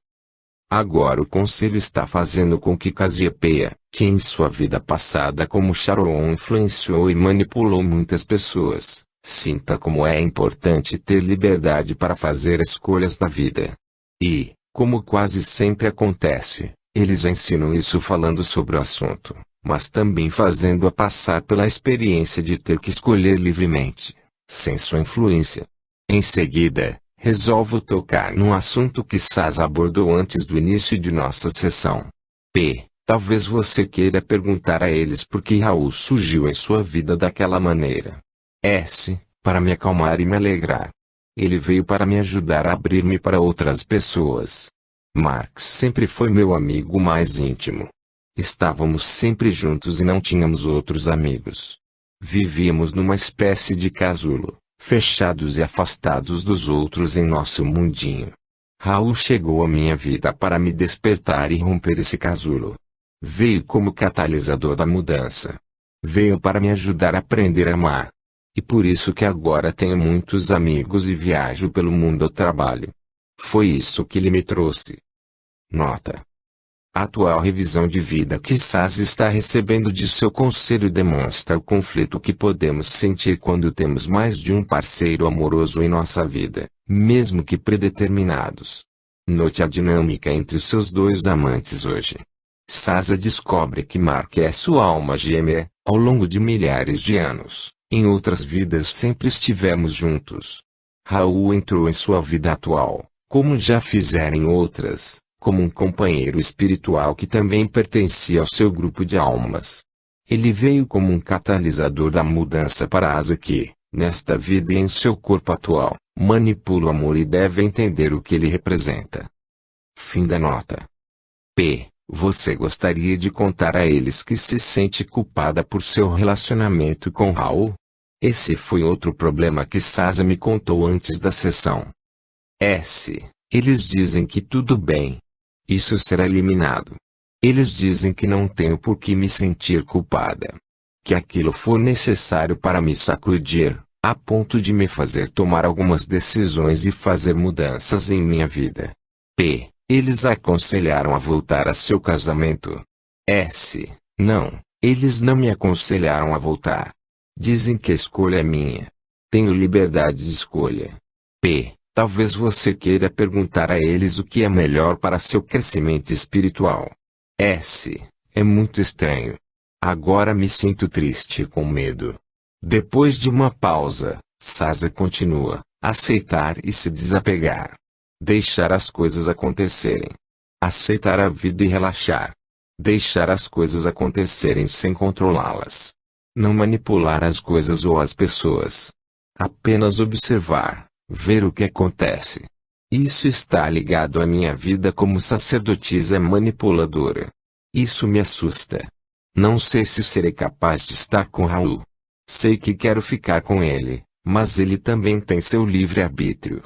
Agora o conselho está fazendo com que Cassiopeia, que em sua vida passada como Charon influenciou e manipulou muitas pessoas, sinta como é importante ter liberdade para fazer escolhas na vida. E, como quase sempre acontece, eles ensinam isso falando sobre o assunto, mas também fazendo-a passar pela experiência de ter que escolher livremente, sem sua influência. Em seguida, resolvo tocar num assunto que Sasa abordou antes do início de nossa sessão. P. Talvez você queira perguntar a eles por que Raul surgiu em sua vida daquela maneira. S. Para me acalmar e me alegrar. Ele veio para me ajudar a abrir-me para outras pessoas. Marx sempre foi meu amigo mais íntimo. Estávamos sempre juntos e não tínhamos outros amigos. Vivíamos numa espécie de casulo, fechados e afastados dos outros em nosso mundinho. Raul chegou à minha vida para me despertar e romper esse casulo. Veio como catalisador da mudança. Veio para me ajudar a aprender a amar. E por isso que agora tenho muitos amigos e viajo pelo mundo ao trabalho. Foi isso que ele me trouxe. Nota. A atual revisão de vida que Sasa está recebendo de seu conselho demonstra o conflito que podemos sentir quando temos mais de um parceiro amoroso em nossa vida, mesmo que predeterminados. Note a dinâmica entre os seus 2 amantes hoje. Sasa descobre que Mark é sua alma gêmea, ao longo de milhares de anos, em outras vidas sempre estivemos juntos. Raul entrou em sua vida atual, como já fizeram em outras, como um companheiro espiritual que também pertencia ao seu grupo de almas. Ele veio como um catalisador da mudança para a asa que, nesta vida e em seu corpo atual, manipula o amor e deve entender o que ele representa. Fim da nota. P. Você gostaria de contar a eles que se sente culpada por seu relacionamento com Raul? Esse foi outro problema que Sasa me contou antes da sessão. S. Eles dizem que tudo bem. Isso será eliminado. Eles dizem que não tenho por que me sentir culpada. Que aquilo for necessário para me sacudir, a ponto de me fazer tomar algumas decisões e fazer mudanças em minha vida. P. Eles aconselharam a voltar a seu casamento. S. Não, eles não me aconselharam a voltar. Dizem que a escolha é minha. Tenho liberdade de escolha. P. Talvez você queira perguntar a eles o que é melhor para seu crescimento espiritual. S. É muito estranho. Agora me sinto triste e com medo. Depois de uma pausa, Sasa continua: aceitar e se desapegar. Deixar as coisas acontecerem. Aceitar a vida e relaxar. Deixar as coisas acontecerem sem controlá-las. Não manipular as coisas ou as pessoas. Apenas observar, ver o que acontece. Isso está ligado à minha vida como sacerdotisa manipuladora. Isso me assusta. Não sei se serei capaz de estar com Raul. Sei que quero ficar com ele, mas ele também tem seu livre-arbítrio.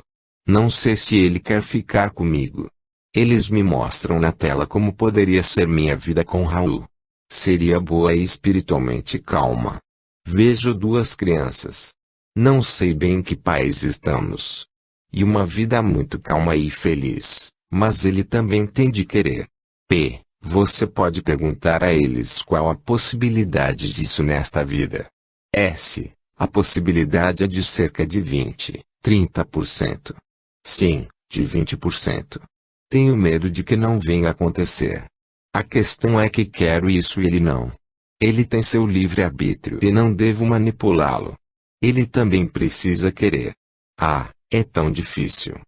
Não sei se ele quer ficar comigo. Eles me mostram na tela como poderia ser minha vida com Raul. Seria boa e espiritualmente calma. Vejo duas crianças. Não sei bem em que país estamos. E uma vida muito calma e feliz, mas ele também tem de querer. P. Você pode perguntar a eles qual a possibilidade disso nesta vida. S. A possibilidade é de cerca de 20-30%. Sim, de 20%. Tenho medo de que não venha acontecer. A questão é que quero isso e ele não. Ele tem seu livre-arbítrio e não devo manipulá-lo. Ele também precisa querer. Ah, é tão difícil.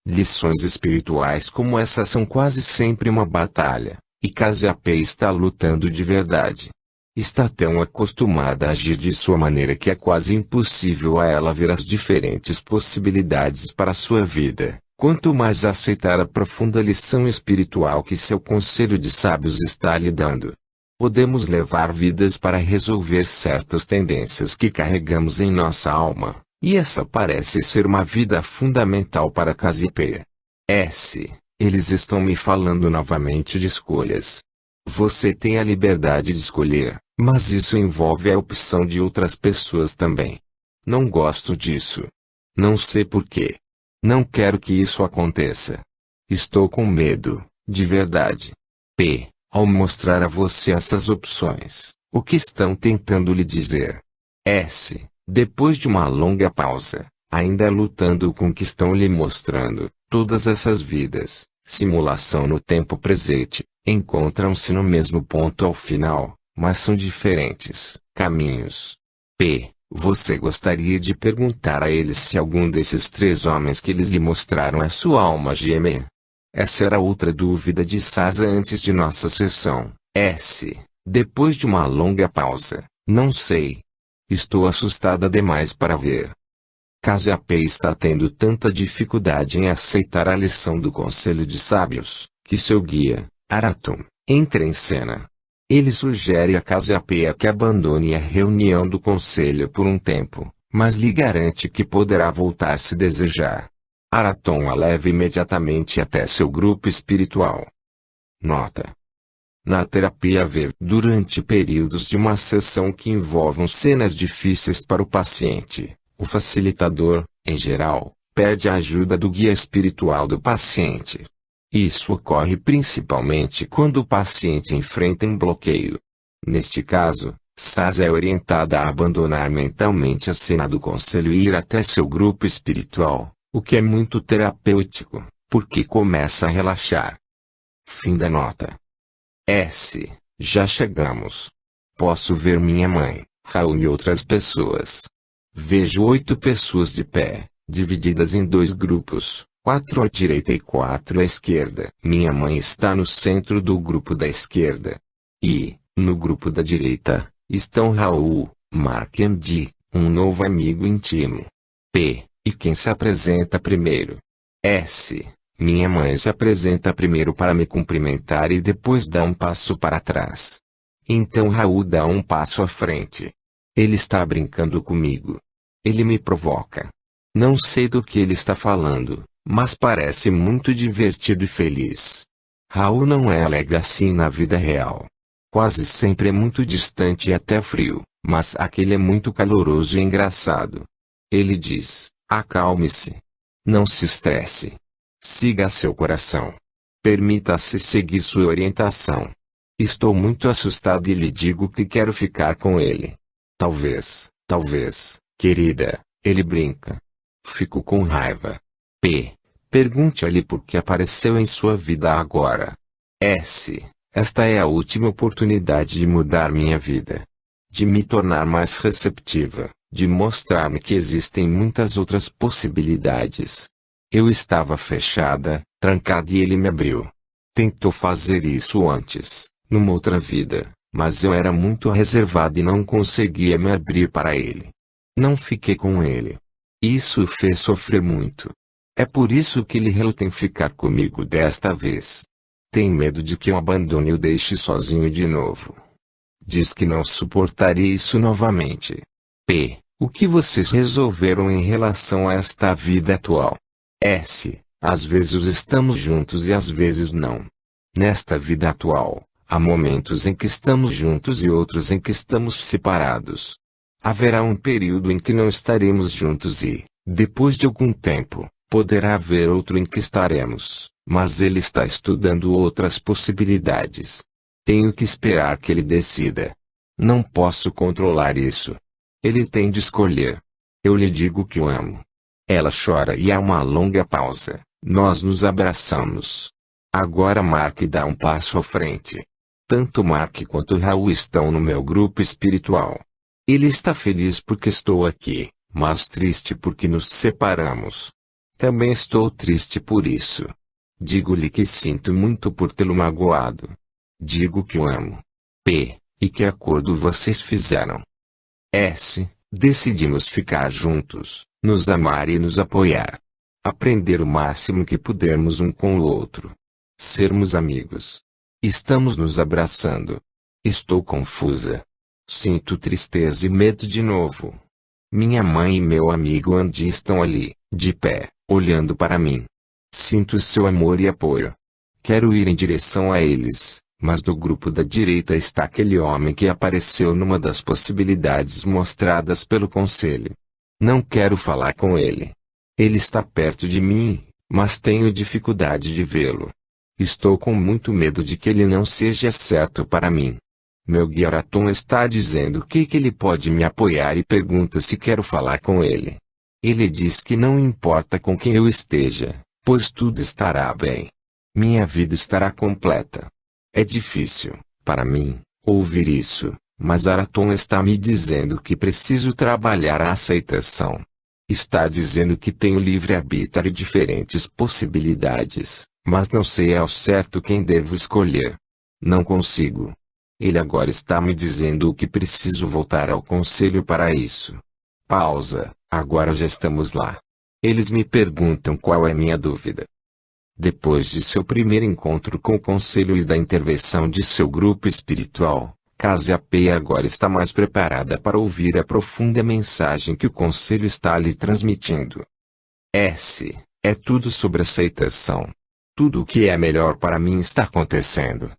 Lições espirituais como essa são quase sempre uma batalha, e Cassiopeia está lutando de verdade. Está tão acostumada a agir de sua maneira que é quase impossível a ela ver as diferentes possibilidades para sua vida, quanto mais aceitar a profunda lição espiritual que seu conselho de sábios está lhe dando. Podemos levar vidas para resolver certas tendências que carregamos em nossa alma, e essa parece ser uma vida fundamental para Cassiopeia. S. Eles estão me falando novamente de escolhas. Você tem a liberdade de escolher, mas isso envolve a opção de outras pessoas também. Não gosto disso. Não sei por quê. Não quero que isso aconteça. Estou com medo, de verdade. P. Ao mostrar a você essas opções, o que estão tentando lhe dizer? S. Depois de uma longa pausa, ainda lutando com o que estão lhe mostrando, todas essas vidas, simulação no tempo presente, encontram-se no mesmo ponto ao final, mas são diferentes caminhos. P. Você gostaria de perguntar a eles se algum desses três homens que eles lhe mostraram é sua alma gêmea? Essa era outra dúvida de Sasa antes de nossa sessão. S. Depois de uma longa pausa, não sei. Estou assustada demais para ver. Cassiopeia está tendo tanta dificuldade em aceitar a lição do Conselho de Sábios, que seu guia, Aratum, entra em cena. Ele sugere a Cassiopeia que abandone a reunião do Conselho por um tempo, mas lhe garante que poderá voltar se desejar. Aratum a leva imediatamente até seu grupo espiritual. Nota: na terapia V, durante períodos de uma sessão que envolvam cenas difíceis para o paciente, o facilitador, em geral, pede a ajuda do guia espiritual do paciente. Isso ocorre principalmente quando o paciente enfrenta um bloqueio. Neste caso, Sasa é orientada a abandonar mentalmente a cena do conselho e ir até seu grupo espiritual, o que é muito terapêutico, porque começa a relaxar. Fim da nota. S. Já chegamos. Posso ver minha mãe, Raul e outras pessoas. Vejo 8 pessoas de pé, divididas em 2 grupos, 4 à direita e 4 à esquerda. Minha mãe está no centro do grupo da esquerda. E, no grupo da direita, estão Raul, Mark e Andy, um novo amigo íntimo. P. E quem se apresenta primeiro? S. Minha mãe se apresenta primeiro para me cumprimentar e depois dá um passo para trás. Então Raul dá um passo à frente. Ele está brincando comigo. Ele me provoca. Não sei do que ele está falando, mas parece muito divertido e feliz. Raul não é alegre assim na vida real. Quase sempre é muito distante e até frio, mas aquele é muito caloroso e engraçado. Ele diz: acalme-se. Não se estresse. Siga seu coração. Permita-se seguir sua orientação. Estou muito assustado e lhe digo que quero ficar com ele. Talvez, querida, ele brinca. Fico com raiva. P. Pergunte-lhe por que apareceu em sua vida agora. S. Esta é a última oportunidade de mudar minha vida. De me tornar mais receptiva, de mostrar-me que existem muitas outras possibilidades. Eu estava fechada, trancada e ele me abriu. Tentou fazer isso antes, numa outra vida, mas eu era muito reservada e não conseguia me abrir para ele. Não fiquei com ele. Isso o fez sofrer muito. É por isso que ele reluta em ficar comigo desta vez. Tem medo de que eu abandone e o deixe sozinho de novo. Diz que não suportaria isso novamente. P. O que vocês resolveram em relação a esta vida atual? S. Às vezes estamos juntos e às vezes não. Nesta vida atual, há momentos em que estamos juntos e outros em que estamos separados. Haverá um período em que não estaremos juntos e, depois de algum tempo, poderá haver outro em que estaremos, mas ele está estudando outras possibilidades. Tenho que esperar que ele decida. Não posso controlar isso. Ele tem de escolher. Eu lhe digo que o amo. Ela chora e há uma longa pausa. Nós nos abraçamos. Agora Mark dá um passo à frente. Tanto Mark quanto Raul estão no meu grupo espiritual. Ele está feliz porque estou aqui, mas triste porque nos separamos. Também estou triste por isso. Digo-lhe que sinto muito por tê-lo magoado. Digo que o amo. P. E que acordo vocês fizeram? S. Decidimos ficar juntos, nos amar e nos apoiar. Aprender o máximo que pudermos um com o outro. Sermos amigos. Estamos nos abraçando. Estou confusa. Sinto tristeza e medo de novo. Minha mãe e meu amigo Andy estão ali, de pé, olhando para mim. Sinto seu amor e apoio. Quero ir em direção a eles, mas do grupo da direita está aquele homem que apareceu numa das possibilidades mostradas pelo conselho. Não quero falar com ele. Ele está perto de mim, mas tenho dificuldade de vê-lo. Estou com muito medo de que ele não seja certo para mim. Meu guia Araton está dizendo que ele pode me apoiar e pergunta se quero falar com ele. Ele diz que não importa com quem eu esteja, pois tudo estará bem. Minha vida estará completa. É difícil, para mim, ouvir isso, mas Araton está me dizendo que preciso trabalhar a aceitação. Está dizendo que tenho livre-arbítrio e diferentes possibilidades, mas não sei ao certo quem devo escolher. Não consigo. Ele agora está me dizendo o que preciso voltar ao conselho para isso. Pausa, agora já estamos lá. Eles me perguntam qual é minha dúvida. Depois de seu primeiro encontro com o conselho e da intervenção de seu grupo espiritual, Casia P agora está mais preparada para ouvir a profunda mensagem que o conselho está lhe transmitindo. S. É tudo sobre aceitação. Tudo o que é melhor para mim está acontecendo.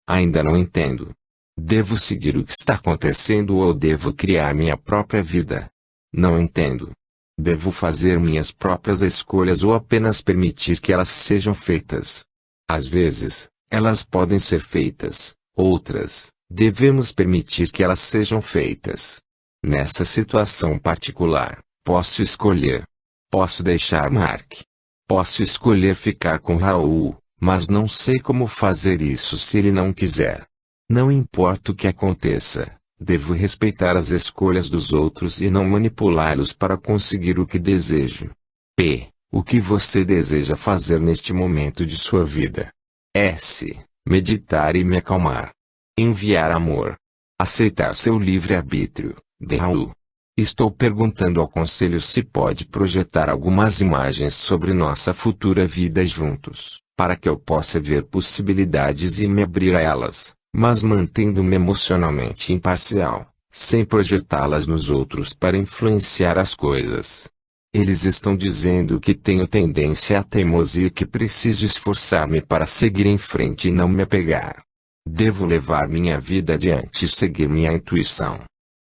Ainda não entendo. Devo seguir o que está acontecendo ou devo criar minha própria vida? Não entendo. Devo fazer minhas próprias escolhas ou apenas permitir que elas sejam feitas? Às vezes, elas podem ser feitas, outras, devemos permitir que elas sejam feitas. Nessa situação particular, posso escolher. Posso deixar Mark. Posso escolher ficar com Raul, mas não sei como fazer isso se ele não quiser. Não importa o que aconteça, devo respeitar as escolhas dos outros e não manipulá-los para conseguir o que desejo. P. O que você deseja fazer neste momento de sua vida? S. Meditar e me acalmar. Enviar amor. Aceitar seu livre-arbítrio. D. Raul. Estou perguntando ao conselho se pode projetar algumas imagens sobre nossa futura vida juntos, para que eu possa ver possibilidades e me abrir a elas, mas mantendo-me emocionalmente imparcial, sem projetá-las nos outros para influenciar as coisas. Eles estão dizendo que tenho tendência à teimosia e que preciso esforçar-me para seguir em frente e não me apegar. Devo levar minha vida adiante e seguir minha intuição.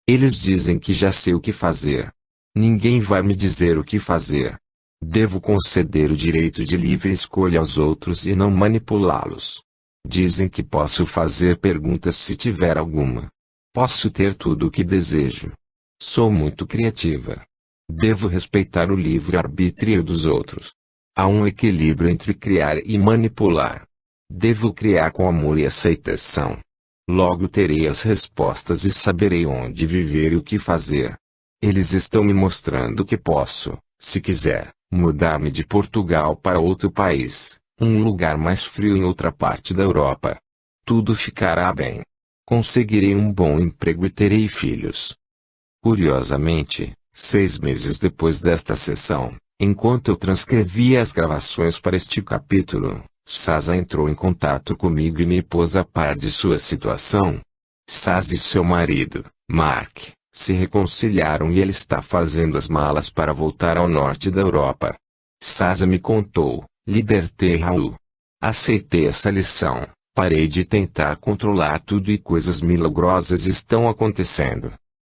Eles dizem que já sei o que fazer. Ninguém vai me dizer o que fazer. Devo conceder o direito de livre escolha aos outros e não manipulá-los. Dizem que posso fazer perguntas se tiver alguma. Posso ter tudo o que desejo. Sou muito criativa. Devo respeitar o livre-arbítrio dos outros. Há um equilíbrio entre criar e manipular. Devo criar com amor e aceitação. Logo terei as respostas e saberei onde viver e o que fazer. Eles estão me mostrando que posso, se quiser, mudar-me de Portugal para outro país, um lugar mais frio em outra parte da Europa. Tudo ficará bem. Conseguirei um bom emprego e terei filhos. Curiosamente, 6 meses depois desta sessão, enquanto eu transcrevia as gravações para este capítulo, Sasa entrou em contato comigo e me pôs a par de sua situação. Sasa e seu marido, Mark, se reconciliaram e ele está fazendo as malas para voltar ao norte da Europa. Sasa me contou: libertei Raul. Aceitei essa lição, parei de tentar controlar tudo e coisas milagrosas estão acontecendo.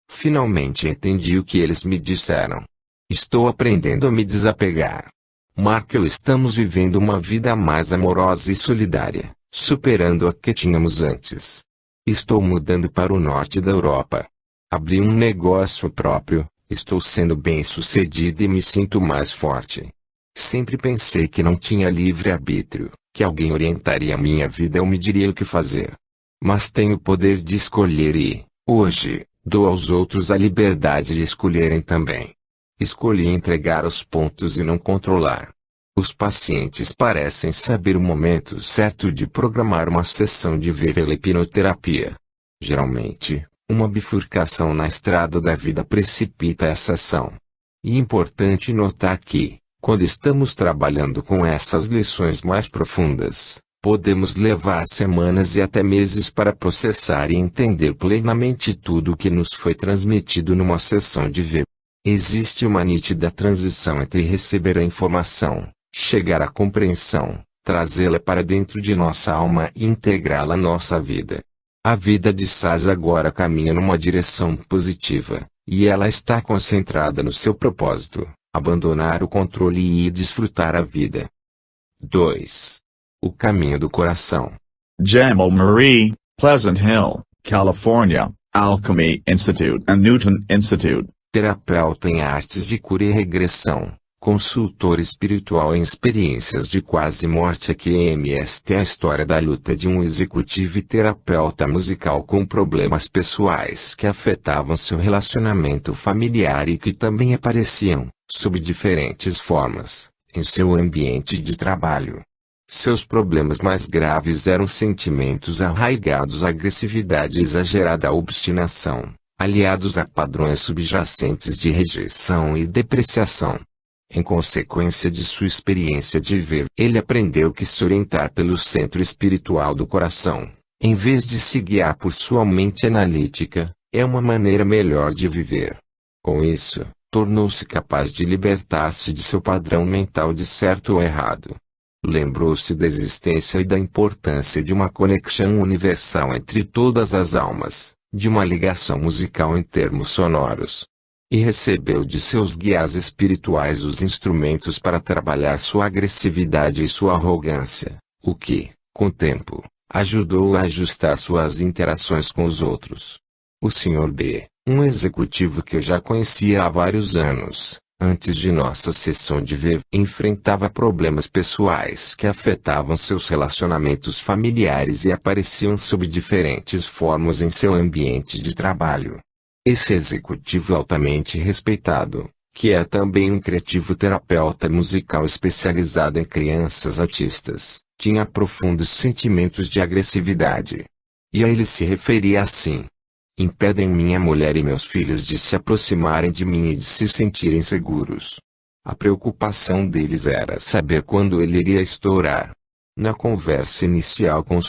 Finalmente entendi o que eles me disseram. Estou aprendendo a me desapegar. Mark e eu estamos vivendo uma vida mais amorosa e solidária, superando a que tínhamos antes. Estou mudando para o norte da Europa. Abri um negócio próprio, estou sendo bem-sucedido e me sinto mais forte. Sempre pensei que não tinha livre-arbítrio, que alguém orientaria a minha vida ou me diria o que fazer. Mas tenho o poder de escolher e, hoje, dou aos outros a liberdade de escolherem também. Escolhi entregar os pontos e não controlar. Os pacientes parecem saber o momento certo de programar uma sessão de hipnoterapia. Geralmente, uma bifurcação na estrada da vida precipita essa ação. E é importante notar que, quando estamos trabalhando com essas lições mais profundas, podemos levar semanas e até meses para processar e entender plenamente tudo o que nos foi transmitido numa sessão de V. Existe uma nítida transição entre receber a informação, chegar à compreensão, trazê-la para dentro de nossa alma e integrá-la à nossa vida. A vida de Sasa agora caminha numa direção positiva, e ela está concentrada no seu propósito, abandonar o controle e desfrutar a vida. 2. O caminho do coração. Jamal Marie, Pleasant Hill, California, Alchemy Institute and Newton Institute. Terapeuta em artes de cura e regressão, consultor espiritual em experiências de quase morte. Aqui MST é a história da luta de um executivo e terapeuta musical com problemas pessoais que afetavam seu relacionamento familiar e que também apareciam, sob diferentes formas, em seu ambiente de trabalho. Seus problemas mais graves eram sentimentos arraigados à agressividade exagerada à obstinação, aliados a padrões subjacentes de rejeição e depreciação. Em consequência de sua experiência de ver, ele aprendeu que se orientar pelo centro espiritual do coração, em vez de se guiar por sua mente analítica, é uma maneira melhor de viver. Com isso, tornou-se capaz de libertar-se de seu padrão mental de certo ou errado. Lembrou-se da existência e da importância de uma conexão universal entre todas as almas, de uma ligação musical em termos sonoros. E recebeu de seus guias espirituais os instrumentos para trabalhar sua agressividade e sua arrogância, o que, com o tempo, ajudou a ajustar suas interações com os outros. O Sr. B, um executivo que eu já conhecia há vários anos, antes de nossa sessão de ver, enfrentava problemas pessoais que afetavam seus relacionamentos familiares e apareciam sob diferentes formas em seu ambiente de trabalho. Esse executivo altamente respeitado, que é também um criativo terapeuta musical especializado em crianças autistas, tinha profundos sentimentos de agressividade. E a ele se referia assim: impedem minha mulher e meus filhos de se aproximarem de mim e de se sentirem seguros. A preocupação deles era saber quando ele iria estourar. Na conversa inicial com